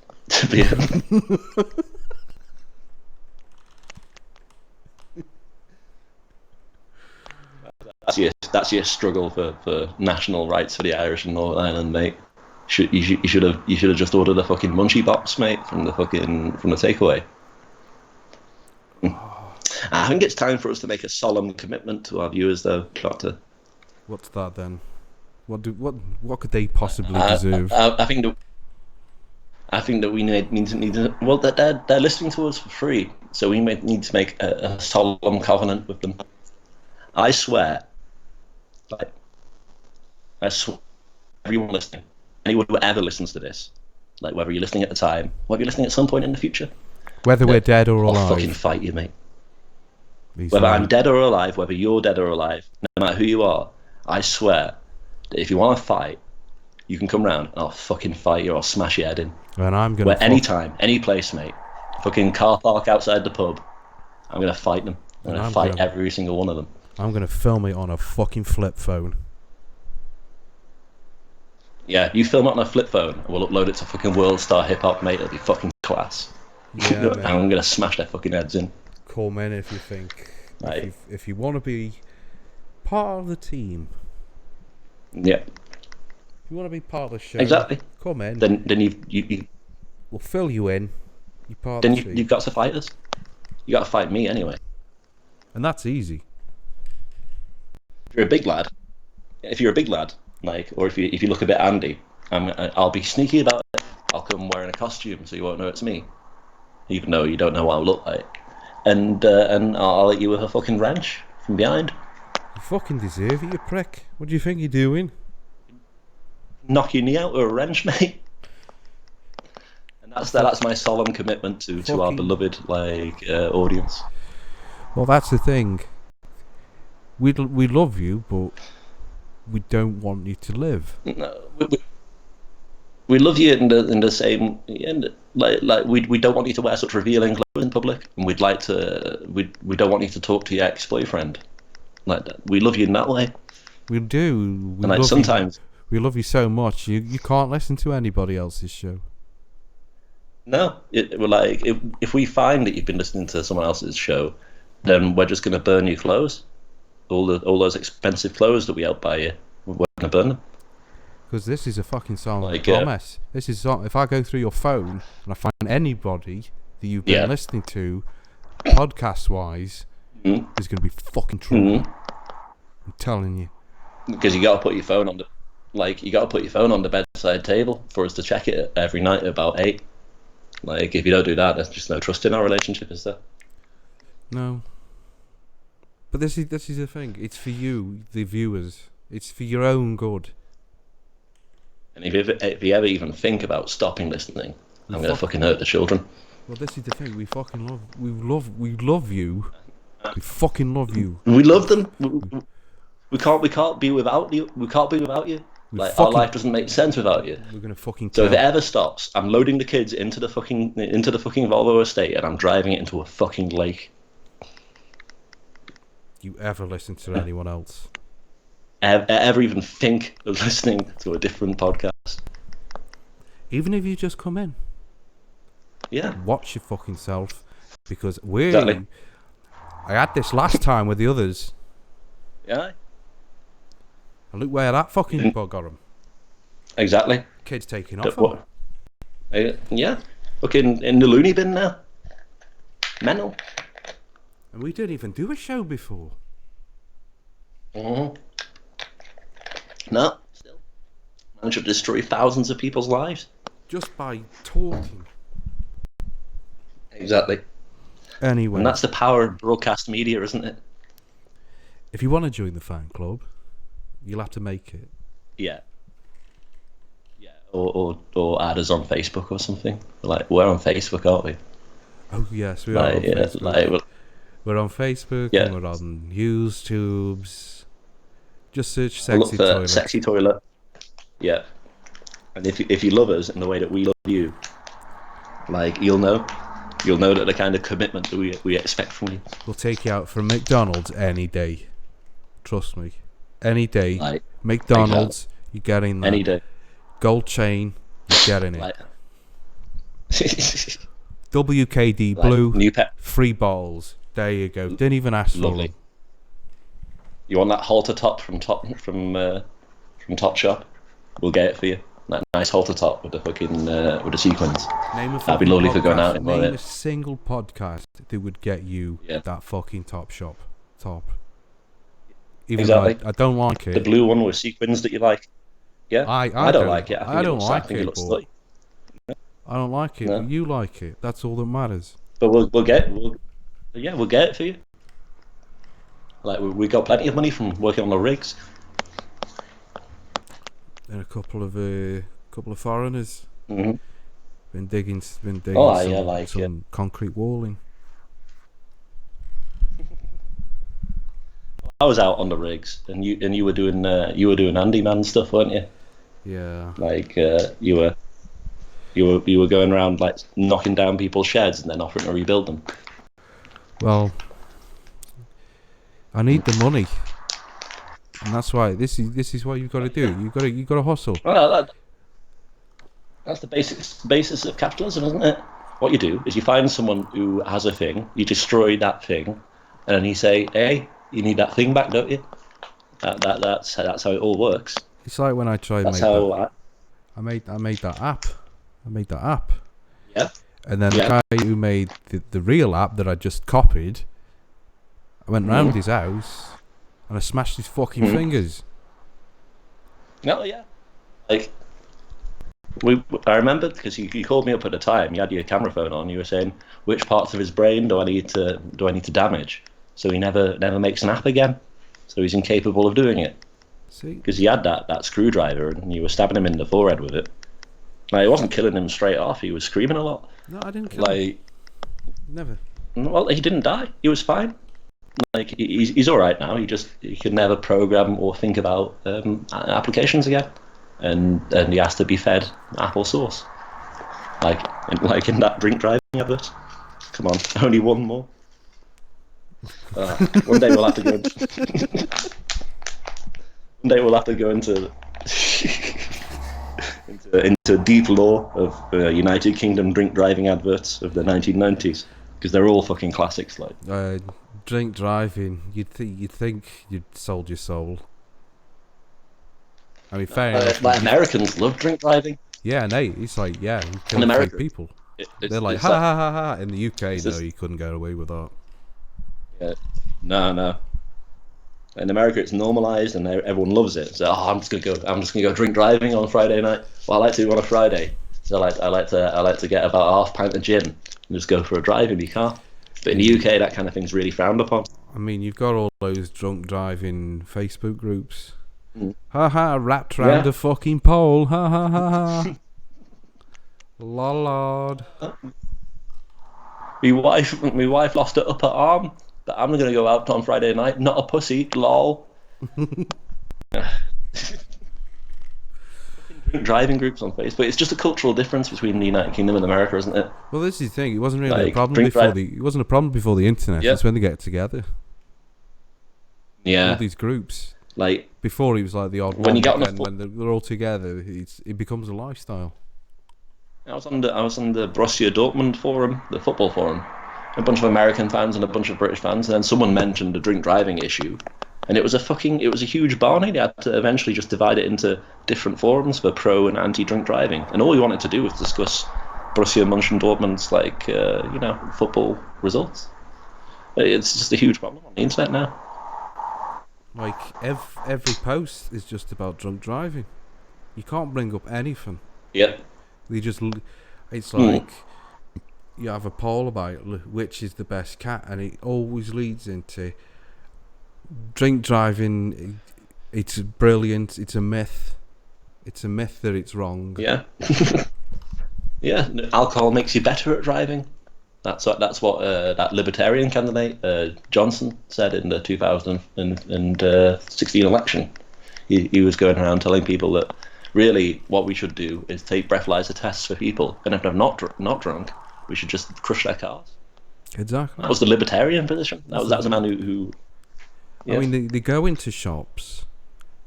That's your struggle for national rights for the Irish and Northern Ireland, mate. You should have just ordered a fucking munchie box, mate, from the takeaway. I think it's time for us to make a solemn commitment to our viewers, though, Doctor. What's that then? What could they possibly deserve? I think that we need to. Well, they're listening to us for free, so we need to make a solemn covenant with them. I swear, everyone listening, anyone who ever listens to this, whether you're listening at the time, whether you're listening at some point in the future, whether we're dead or alive, I'll fucking fight you, mate. Whether I'm dead or alive, whether you're dead or alive, no matter who you are, I swear that if you want to fight, you can come round and I'll fucking fight you or I'll smash your head in. And I'm gonna. Anytime, any place, mate. Fucking car park outside the pub. I'm gonna fight them. I'm gonna fight every single one of them. I'm gonna film it on a fucking flip phone. Yeah, you film it on a flip phone and we'll upload it to fucking World Star Hip Hop, mate. It'll be fucking class. Yeah, and I'm gonna smash their fucking heads in. Call men if you think. Right. If you want to be part of the team. Yeah. If you want to be part of the show. Exactly. Come in. Then you we'll fill you in. You're part then of the team. You've got to fight us. You got to fight me anyway. And that's easy. If you're a big lad, or if you look a bit handy, I'll be sneaky about it. I'll come wearing a costume so you won't know it's me, even though you don't know what I look like. And I'll hit you with a fucking wrench from behind. You fucking deserve it, you prick. What do you think you're doing? Knock your knee out with a wrench, mate. And that's my solemn commitment to our beloved audience. Well, that's the thing. We love you, but we don't want you to live. No, we love you in the same, like we don't want you to wear such revealing clothes in public, and we don't want you to talk to your ex-boyfriend like that. We love you in that way. We do. We love you so much. You can't listen to anybody else's show. No, we're like, if we find that you've been listening to someone else's show, then we're just going to burn your clothes. All those expensive clothes that we helped buy you, we're going to burn them. Because this is a fucking solemn promise. This is if I go through your phone and I find anybody that you've been listening to, podcast-wise, there's going to be fucking trouble. I'm telling you. Because you got to put your phone on the bedside table for us to check it every night at about 8. Like, if you don't do that, there's just no trust in our relationship, is there? No. But this is the thing. It's for you, the viewers. It's for your own good. And if you ever even think about stopping listening, I'm going to fucking hurt the children. Well, this is the thing. We love you. We fucking love you. We love them. We can't be without you. We can't be without you. Our life doesn't make sense without you. We're gonna fucking. So if it ever stops, I'm loading the kids into the fucking Volvo estate, and I'm driving it into a fucking lake. You ever listen to anyone else? Ever even think of listening to a different podcast? Even if you just come in. Yeah. Watch your fucking self, because Exactly. I had this last time with the others. Yeah. And look where that fucking bug got them. Exactly. Kids taking off. What? Yeah. Fucking in the loony bin now. Mental. And we didn't even do a show before. Mm-hmm. No. Still. Managed to destroy thousands of people's lives. Just by talking. Exactly. Anyway. And that's the power of broadcast media, isn't it? If you want to join the fan club, you'll have to make it. Yeah. Yeah. Or add us on Facebook or something. Like, we're on Facebook, aren't we? Oh yes, we are on Facebook. We're on Facebook and we're on YouTube's. Just search Sexy Toilet. Sexy Toilet. Yeah. And if you love us in the way that we love you, like, you'll know that the kind of commitment that we expect from you. We'll take you out for McDonald's any day. Trust me. Any day. Like, McDonald's, you're getting that. Any day. Gold chain, you're getting it. Like, WKD Blue, new pet. free bottles. There you go. Didn't even ask for Lovely. them. You want that halter top from Top Shop? We'll get it for you. That nice halter top with the fucking with the sequins. That'd be lovely for going out in. Name a single podcast that would get you that fucking Top Shop top. Even exactly. though I don't like it. The blue one with sequins that you like. Yeah. I don't like it. I don't like it. I don't like it. No. But you like it. That's all that matters. But we'll get it for you. Like, we got plenty of money from working on the rigs. And a couple of foreigners. Mm-hmm. Been digging some concrete walling. I was out on the rigs, and you were doing handyman stuff, weren't you? Yeah. Like, you were going around, like, knocking down people's sheds and then offering to rebuild them. Well, I need the money, and that's why this is what you've got to do. You got to hustle. Well, that's the basis of capitalism, isn't it? What you do is you find someone who has a thing, you destroy that thing, and then you say, "Hey, you need that thing back, don't you?" That's how it all works. It's like when I tried. I made that app. Yeah. And then the guy who made the real app that I just copied, I went round his house and I smashed his fucking fingers. No, yeah. Like, I remember because you called me up at the time. You had your camera phone on. You were saying which parts of his brain do I need to damage, so he never makes an app again. So he's incapable of doing it. See? Because he had that screwdriver and you were stabbing him in the forehead with it. Like, it wasn't killing him straight off. He was screaming a lot. No, I didn't kill him. Never. Well, he didn't die. He was fine. Like, he's all right now. He could never program or think about applications again, and he has to be fed Apple sauce, like in that drink driving advert. Come on, only one more. One day we'll have to go. One day we'll have to go into into deep lore of United Kingdom drink driving adverts of the 1990s, because they're all fucking classics. Like drink driving, you'd think you'd sold your soul. I mean, fair enough. Like Americans love drink driving. Yeah, Nate, it's like, yeah, you killed America, 5 people. They're like, ha ha ha ha. In the UK, no, you couldn't get away with that. Yeah, no. In America, it's normalized and everyone loves it. So I'm just gonna go drink driving on Friday night. Well, I like to do on a Friday. So I like to get about half pint of gin and just go for a drive in my car. But in the UK, that kind of thing's really frowned upon. I mean, you've got all those drunk driving Facebook groups. Ha ha, wrapped round a fucking pole. Ha ha ha ha. Lord. My wife lost her upper arm, but I'm gonna go out on Friday night. Not a pussy, lol. Driving groups on Facebook. It's just a cultural difference between the United Kingdom and America, isn't it? Well, this is the thing. It wasn't really a problem before it wasn't a problem before the internet. It's when they get together. Yeah. All these groups. Like before, he was like the odd when one. You get on when they're all together, it becomes a lifestyle. I was on the Borussia Dortmund forum, the football forum, a bunch of American fans and a bunch of British fans, and then someone mentioned the drink driving issue, and it was a huge barney. They had to eventually just divide it into different forums for pro and anti drink driving, and all we wanted to do was discuss Borussia Mönchengladbach's football results. It's just a huge problem on the internet now. Like every post is just about drunk driving. You can't bring up anything. Yep. It's like you have a poll about which is the best cat, and it always leads into drink driving. It's brilliant. It's a myth. It's a myth that it's wrong. Yeah. Yeah. Alcohol makes you better at driving. That's what that Libertarian candidate Johnson said in the 2016 election. He was going around telling people that really what we should do is take breathalyzer tests for people, and if they're not drunk, we should just crush their cars. Exactly. That was the Libertarian position. That was a man who yeah. I mean, they go into shops,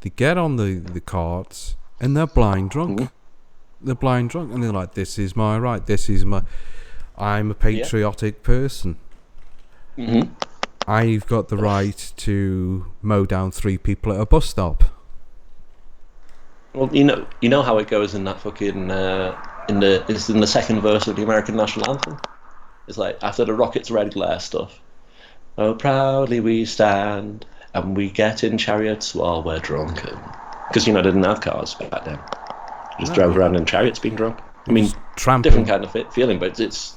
they get on the carts, and they're blind drunk. Mm-hmm. They're blind drunk, and they're like, "This is my right. I'm a patriotic person. Mm-hmm. I've got the right to mow down 3 people at a bus stop." Well, you know how it goes in that fucking it's in the second verse of the American national anthem. It's like after the Rockets Red Glare stuff. Oh, proudly we stand and we get in chariots while we're drunken. Because they didn't have cars back then. Just drove around in chariots being drunk. I mean, different kind of feeling, but it's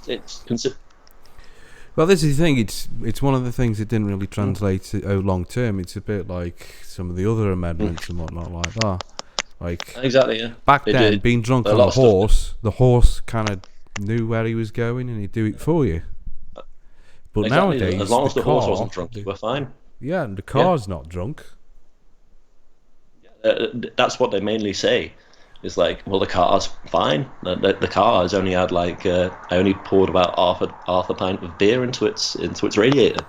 well, this is the thing. It's one of the things that didn't really translate long term. It's a bit like some of the other amendments and whatnot like that. Like exactly, yeah. Back then, being drunk on a horse, the horse kind of knew where he was going and he'd do it for you. But nowadays, as long as the horse wasn't drunk, we're fine. Yeah, and the car's not drunk. That's what they mainly say. It's like, well, the car's fine. The car has only had I only poured about half a pint of beer into its radiator.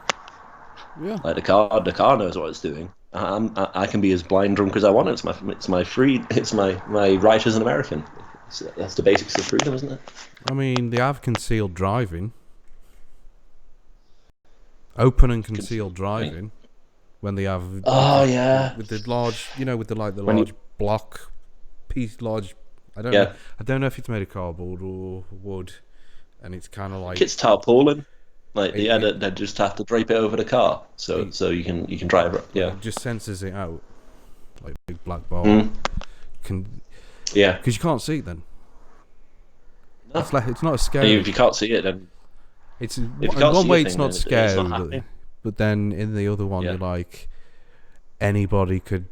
Yeah. Like the car knows what it's doing. I can be as blind drunk as I want. It's my right as an American. That's the basics of freedom, isn't it? I mean, they have concealed driving, open and concealed driving, when they have. Oh yeah. With the large, with the large block piece, large. I don't know if it's made of cardboard or wood, and it's kind of like. It's tarpaulin. They just have to drape it over the car, so you can drive it. Yeah. It just senses it out, like a big black bar. Mm. Because you can't see it then. It's like it's not And scary. if you can't see it, then It's if you in can't one see way a it's thing, not then scary, it's not happening. but then in the other one Yeah. you're like, anybody could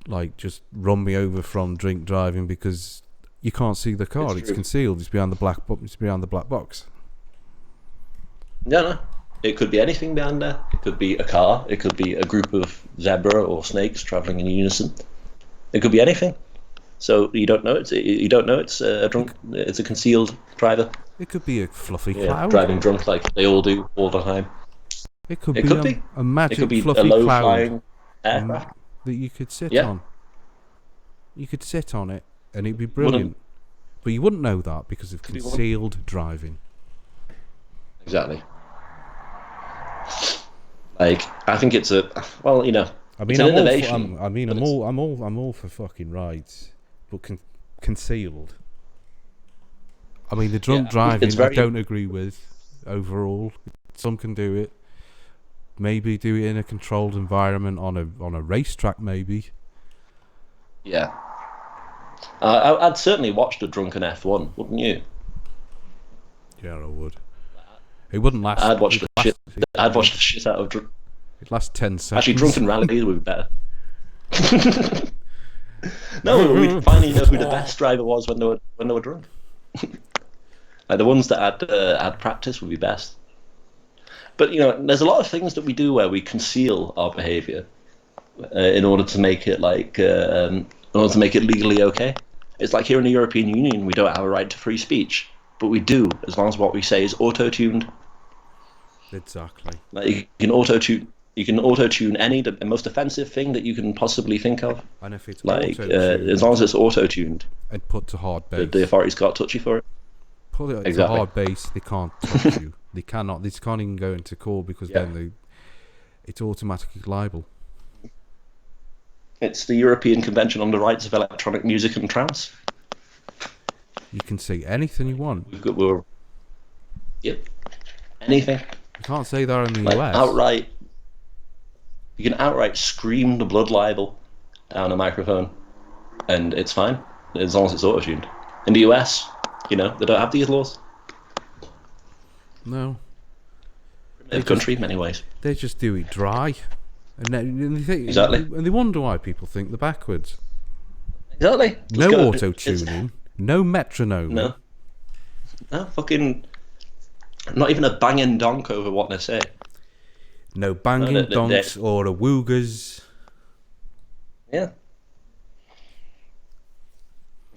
like just run me over from drink driving because you can't see the car. It's true. concealed. It's behind the black. It's behind the black box. No. It could be anything behind there. It could be a car. It could be a group of zebra or snakes traveling in unison. It could be anything. So you don't know it's a drunk. It's a concealed driver. It could be a fluffy Yeah, cloud. driving drunk like they all do all the time. It could It be could a, be. a It magic could be a fluffy low cloud flying aircraft. that you could sit Yeah. on. You could sit on it and it'd be brilliant. But you wouldn't know that because of concealed driving. Exactly. Like, I think it's a well, you know, I it's mean, an I'm innovation. I'm all for fucking rights, but concealed. I mean, the drunk driving, I don't agree with overall. Some can do it. Maybe do it in a controlled environment on a racetrack, maybe. Yeah. I'd certainly watch the drunken F1, wouldn't you? Yeah, I would. It wouldn't last. I'd watch the shit out of. It'd last 10 seconds. Actually, drunken rallies would be better. No, we'd finally know who the best driver was when they were drunk. Like the ones that had practice would be best. But you know, there's a lot of things that we do where we conceal our behaviour in order to make it legally okay. It's like here in the European Union, we don't have a right to free speech, but we do as long as what we say is auto-tuned. Exactly. Like you can auto-tune any the most offensive thing that you can possibly think of. And if it's like auto-tuned, as long as it's auto-tuned, and put to hard bass, the authorities got touchy for it. Put it Exactly. to hard bass, they can't touch you. They cannot. They can't even go into court because then it's automatically liable. It's the European Convention on the Rights of Electronic Music and Trance. You can say anything you want. Yep. Anything. You can't say that in the Like US. You can outright scream the blood libel down a microphone, and it's fine as long as it's auto-tuned. In the US, you know, they don't have these laws. No. Primitive country, in many ways. They just do it dry, and they think, Exactly. and they wonder why people think they're backwards. Exactly. No auto tuning, no metronome. No, fucking. Not even a banging donk over what they say. No banging donks or a woogers. Yeah.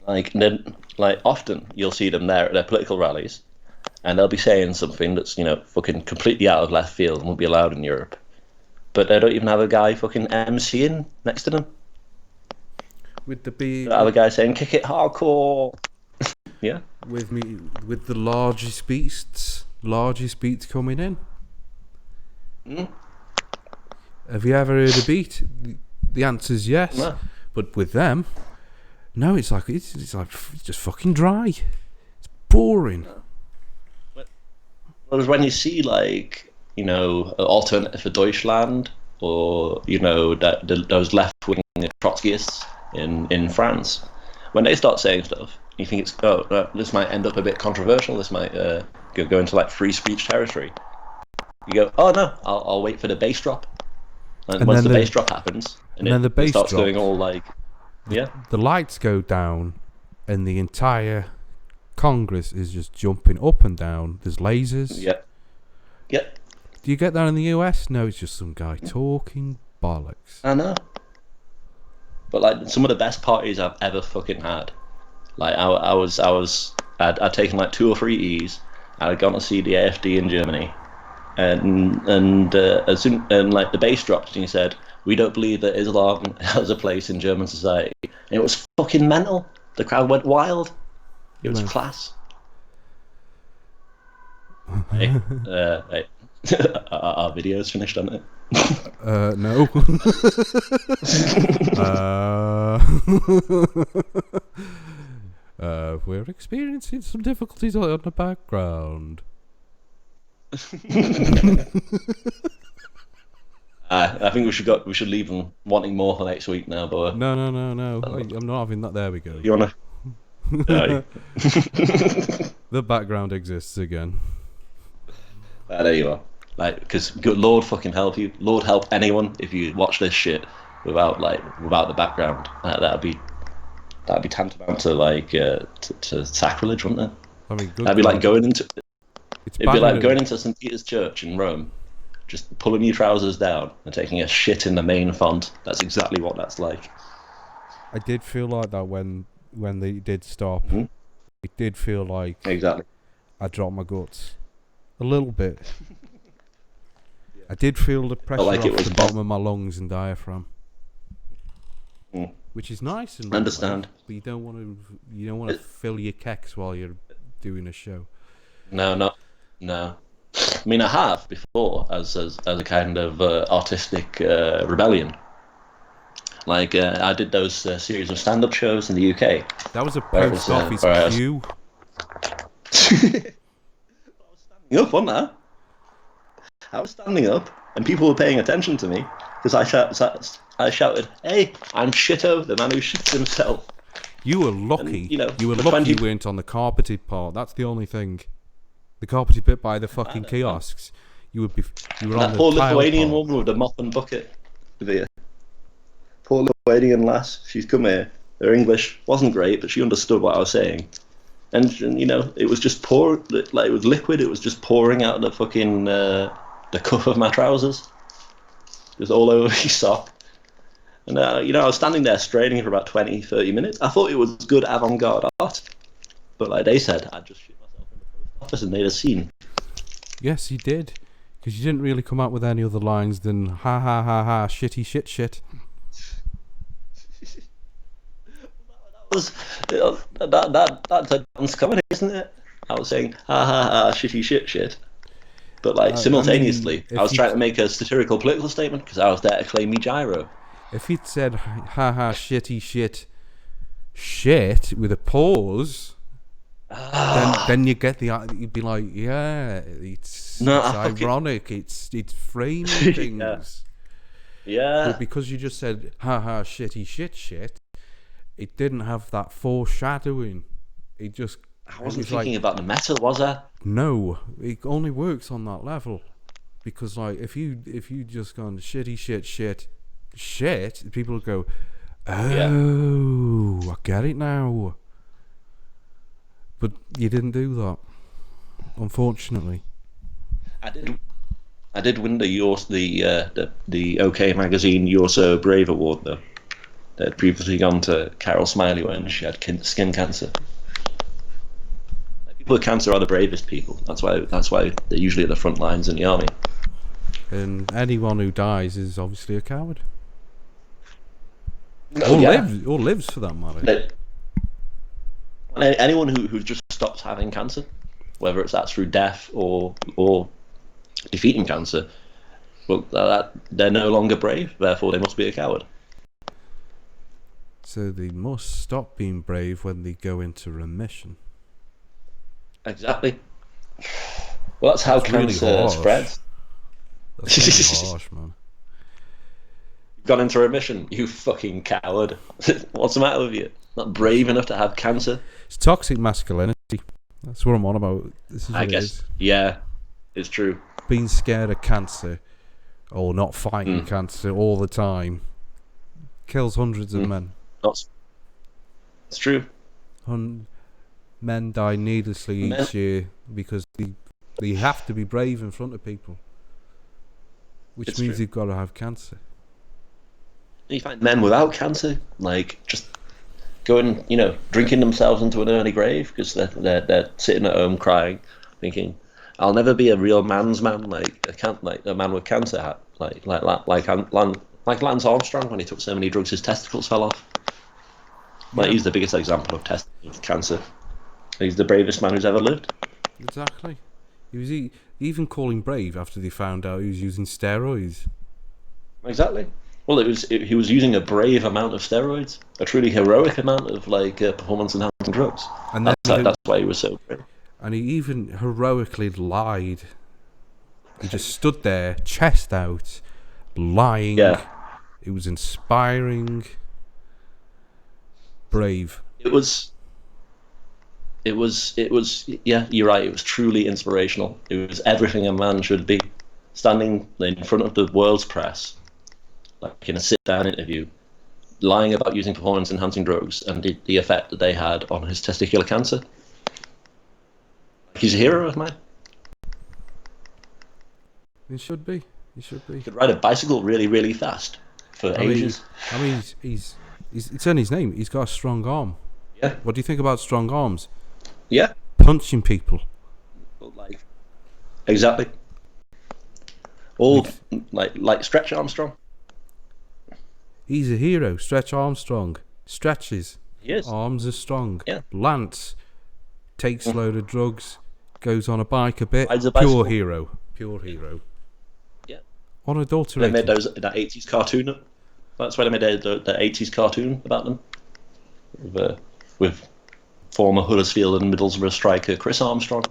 Like often you'll see them there at their political rallies, and they'll be saying something that's, you know, fucking completely out of left field and won't be allowed in Europe. But they don't even have a guy fucking MCing next to them. With the They don't have a guy saying "kick it hardcore." Yeah. With the largest beats coming in. Have you ever heard a beat? The answer's yes. No. But with them, no. It's just fucking dry. It's boring. Whereas when you see, like, you know, Alternative for Deutschland, or, you know, those left-wing Trotskyists in France, when they start saying stuff, you think this might end up a bit controversial. This might go into like free speech territory. You go, oh no, I'll wait for the bass drop, and once the bass drop happens, and then the bass starts going all like, yeah, the lights go down, and the entire Congress is just jumping up and down. There's lasers. Yep. Do you get that in the US? No, it's just some guy talking bollocks. I know. But like some of the best parties I've ever fucking had. Like I'd taken like 2 or 3 E's. I'd gone to see the AfD in Germany, and as soon and like the bass dropped and he said, "We don't believe that Islam has a place in German society." And it was fucking mental. The crowd went wild. It was class. Hey, our video's finished, hasn't it? No. We're experiencing some difficulties on the background. I think we should leave them wanting more for next week now, but No. I'm not having that. There we go. you wanna? Aye. The background exists again. There you are. Like, because good Lord fucking help you, Lord help anyone if you watch this shit without the background. That'd be tantamount to to sacrilege, wouldn't it? I mean, good That'd be God. like going into It's it'd be like banging going into St. Peter's Church in Rome, just pulling your trousers down and taking a shit in the main font. That's exactly what that's like. I did feel like that when they did stop. Mm-hmm. It did feel like Exactly. I dropped my guts a little bit. I did feel the pressure like it off was the bottom of my lungs and diaphragm, which is nice and Understand. but you don't want to fill your kecks while you're doing a show. No. I mean, I have before as a kind of artistic rebellion. Like I did those series of stand-up shows in the UK. That was a post office queue. I was standing up, wasn't I? I was standing up, and people were paying attention to me because I shouted, "Hey, I'm Shito, the man who shits himself." You were lucky. And, you were lucky you weren't on the carpeted part. That's the only thing. The carpeted bit by the fucking kiosks. You were on that the poor tile Lithuanian part. woman with the mop and bucket. Poor Lithuanian lass. She's come here. Her English wasn't great, but she understood what I was saying. And it was just like it was liquid. It was just pouring out of the fucking the cuff of my trousers, just all over my sock. And I was standing there straining for about 20, 30 minutes. I thought it was good avant-garde art, but like they said, I just shit myself in the post office and made a scene. Yes, you did, because you didn't really come out with any other lines than "ha ha ha ha, shitty shit shit." That's a dance comedy, isn't it? I was saying ha ha ha, shitty shit. But like simultaneously, I was trying to make a satirical political statement because I was there to claim me gyro. If you'd said "ha ha shitty shit" with a pause, then you get you'd be like, yeah, it's ironic. It's framing things. Yeah. But because you just said "ha ha shitty shit," it didn't have that foreshadowing. It just. I wasn't thinking about the meta, was I? No, it only works on that level, because like if you just gone shitty shit, people will go, oh, I get it now. But you didn't do that, unfortunately. I did win the OK Magazine You're So Brave award though. They had previously gone to Carol Smiley when she had skin cancer. People with cancer are the bravest people. That's why they're usually at the front lines in the army. And anyone who dies is obviously a coward. Or lives for that matter. Anyone who just stops having cancer, whether that's through death or defeating cancer, well, they're no longer brave. Therefore, they must be a coward. So they must stop being brave when they go into remission. Exactly. Well, that's how cancer really spreads. That's really harsh, man. You've gone into remission, you fucking coward. What's the matter with you? Not brave enough to have cancer? It's toxic masculinity. That's what I'm on about. This is what I guess. Yeah, it's true. Being scared of cancer or not fighting cancer all the time kills hundreds of men. It's true. Men die needlessly each year because they have to be brave in front of people, which means they've got to have cancer. You find men without cancer, like just going, drinking themselves into an early grave because they're sitting at home crying, thinking, "I'll never be a real man's man, like a man with cancer, like Lance Armstrong when he took so many drugs his testicles fell off." Like he's the biggest example of cancer. He's the bravest man who's ever lived. Exactly. He was even calling brave after they found out he was using steroids. Exactly. Well, he was using a brave amount of steroids, a truly heroic amount of performance-enhancing drugs. And that's why he was so brave. And he even heroically lied. He just stood there, chest out, lying. Yeah. It was inspiring. Brave. It was Yeah, you're right. It was truly inspirational. It was everything a man should be. Standing in front of the world's press, like in a sit-down interview, lying about using performance-enhancing drugs and the effect that they had on his testicular cancer. He's a hero of mine. He should be. He should be. He could ride a bicycle really, really fast for ages. I mean, he's it's in his name. He's got a strong arm. Yeah. What do you think about strong arms? Yeah. Punching people. Like, exactly. All like Stretch Armstrong. He's a hero. Stretch Armstrong stretches. He is. Arms are strong. Yeah. Lance takes a load of drugs, goes on a bike a bit. Rides a bicycle. Pure hero. Pure hero. Yeah. Unadulterated. They made that 80s cartoon. That's why they made the 80s cartoon about them. With former Huddersfield and Middlesbrough striker Chris Armstrong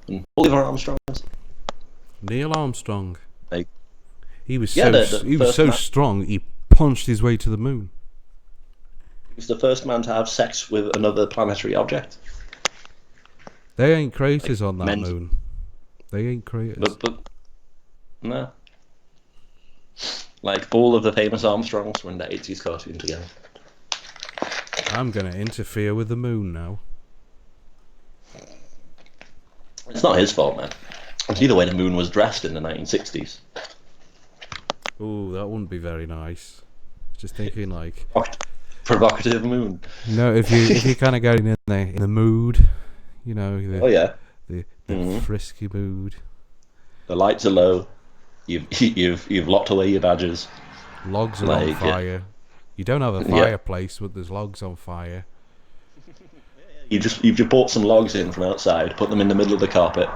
and Oliver Armstrong. Neil Armstrong. Like, he was so strong. He punched his way to the moon. He was the first man to have sex with another planetary object. They ain't craters on that moon. They ain't craters. But no. Like, all of the famous Armstrongs were in the 80s cartoon together. I'm going to interfere with the moon now. It's not his fault, man. It's either way the moon was dressed in the 1960s. Ooh, that wouldn't be very nice. Just thinking, like... Provocative moon. No, if you're kind of getting in the mood, you know... The frisky mood. The lights are low. You've locked away your badges. Logs are on fire. You don't have a fireplace, but there's logs on fire. You've just brought some logs in from outside, put them in the middle of the carpet,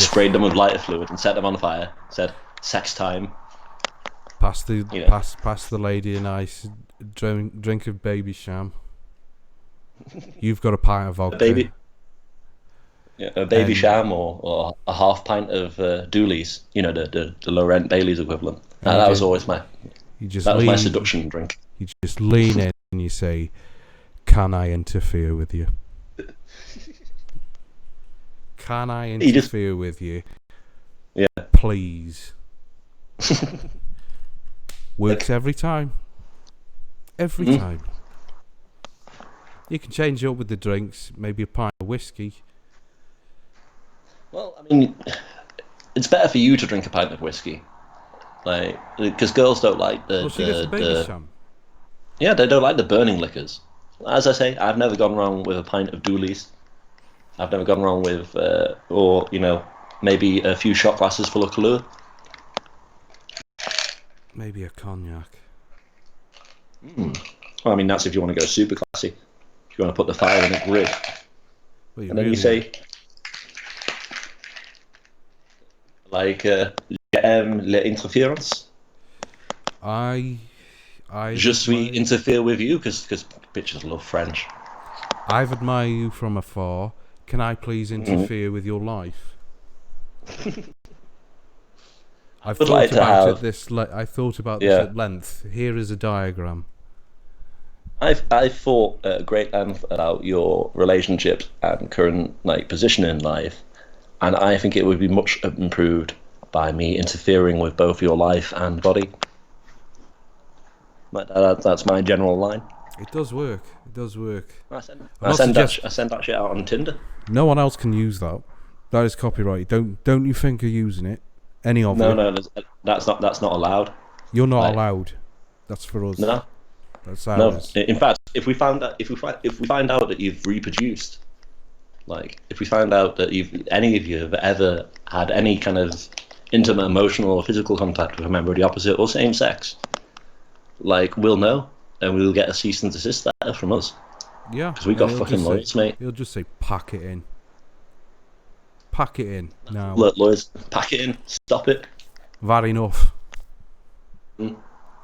sprayed them with lighter fluid and set them on fire. Said, sex time. Pass the lady a nice drink of baby sham. You've got a pint of vodka. A baby sham or a half pint of Dooley's, you know, the low rent Bailey's equivalent. That was always my seduction drink. You just lean in and you say, "Can I interfere with you? Can I interfere with you? Yeah, please." Works every time. Every time. You can change it up with the drinks, maybe a pint of whiskey. Well, I mean, it's better for you to drink a pint of whiskey, like, because girls don't like yeah, they don't like the burning liquors. As I say, I've never gone wrong with a pint of Dooley's. I've never gone wrong with, or you know, maybe a few shot glasses full of Kahlua. Maybe a cognac. Well, I mean, that's if you want to go super classy. If you want to put the fire in a grid. Well, and then you say, like, l'interférence. Je suis interfere with you, because bitches love French. I've admired you from afar. Can I please interfere with your life? I thought about this at length. Here is a diagram. I've thought at great length about your relationships and current position in life, and I think it would be much improved by me interfering with both your life and body. That's my general line. It does work. It does work. I send that shit out on Tinder. No one else can use that. That is copyright. Don't you think of using it? Any of it? No, that's not allowed. You're not allowed. That's for us. No, that's ours. No. In fact, if we find out that you've reproduced, if we find out that any of you have ever had any kind of intimate, emotional, or physical contact with a member of the opposite or same sex, we'll know, and we'll get a cease and desist letter from us. Yeah, because we got fucking lawyers, mate. He'll just say, "Pack it in." Pack it in now. Look, lawyers, pack it in. Stop it. That enough.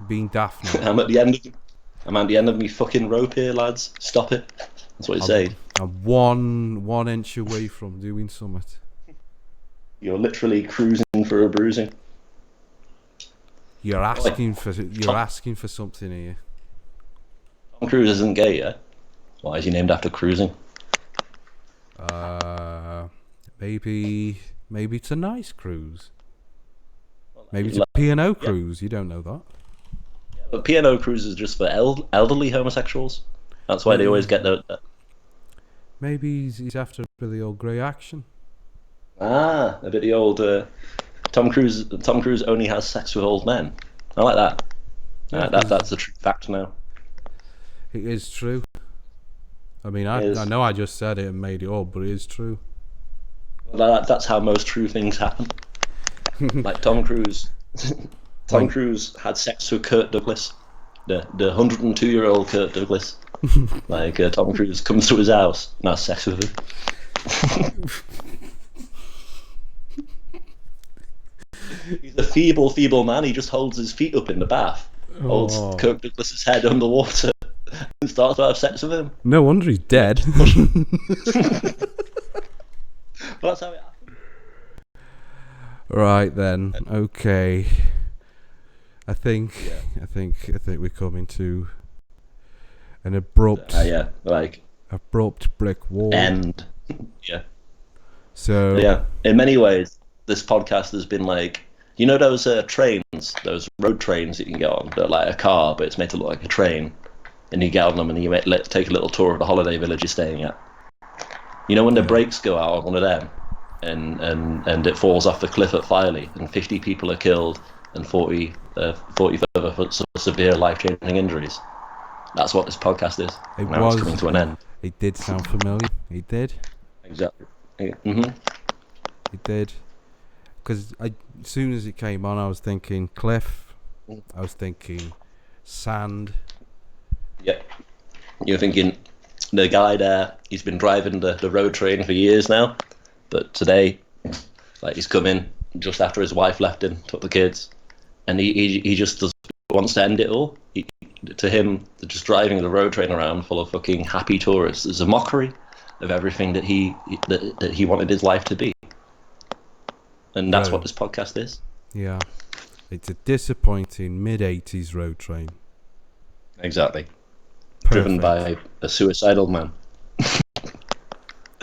Being daft now. I'm at the end of me fucking rope here, lads. Stop it. That's what he's saying. I'm 1 inch away from doing something. You're literally cruising for a bruising. You're asking for something here. Tom Cruise isn't gay, yeah? Why is he named after cruising? Maybe it's a nice cruise. Maybe it's a P&O cruise. You don't know that. But P&O cruises are just for elderly homosexuals. That's why they always get the. Maybe he's after a bit of the old grey action. A bit of the old Tom Cruise. Tom Cruise only has sex with old men. I like that. Yeah, That's a true fact now. It is true. I mean, I know I just said it and made it up, but it is true. That's how most true things happen. Like Tom Cruise. Tom Cruise had sex with Kirk Douglas, the 102-year-old Kirk Douglas. Like Tom Cruise comes to his house and has sex with him. He's a feeble man. He just holds his feet up in the bath, holds Kirk Douglas's head underwater, and starts to have sex with him. No wonder he's dead. Well, that's how it happened. Right then. Okay. I think we're coming to an abrupt brick wall end. Yeah. So in many ways, this podcast has been like, you know, those trains, those road trains that you can get on. They're like a car, but it's made to look like a train, and you get on them and you take a little tour of the holiday village you're staying at. You know, when the brakes go out on one of them, and it falls off the cliff at Filey, and 50 people are killed, and 40 further for severe life-changing injuries. That's what this podcast is. It's coming to an end. It did sound familiar. It did. Exactly. Mm-hmm. It did. Because as soon as it came on, I was thinking cliff. I was thinking sand. Yeah. You're thinking the guy there, he's been driving the road train for years now, but today, like, he's come in just after his wife left him, took the kids, and he just wants to end it all. To him, just driving the road train around full of fucking happy tourists is a mockery of everything that he wanted his life to be. And that's what this podcast is. Yeah. It's a disappointing mid-80s road train. Exactly. Perfect. Driven by a suicidal man.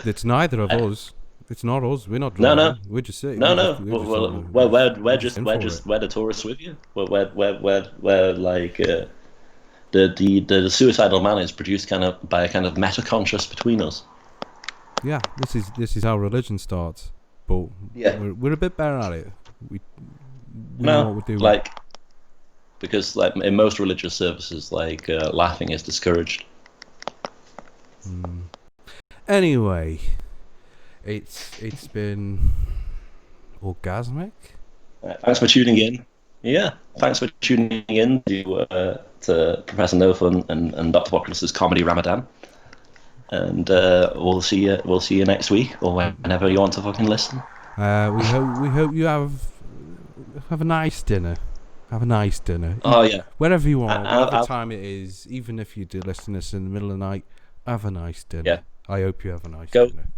It's neither of us. It's not us. We're not driving. No. We're just sitting. No. We're just the tourists with you. We're like the suicidal man is produced by a kind of meta-conscious between us. Yeah, this is how religion starts. But we're a bit better at it. We know what we're doing. Because in most religious services, laughing is discouraged. Anyway, it's been orgasmic. Thanks for tuning in. Yeah, thanks for tuning in to Professor Nophun and Dr. Populus's Comedy Ramadan. And we'll see you next week or whenever you want to fucking listen. We hope you have a nice dinner. Have a nice dinner. Oh yeah. Wherever you are, whatever time it is, even if you do listen to this in the middle of the night, have a nice dinner. Yeah. I hope you have a nice dinner.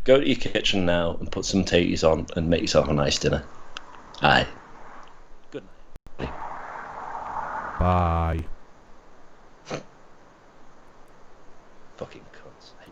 Go to your kitchen now and put some taties on and make yourself a nice dinner. Aye. Good night. Bye. Fucking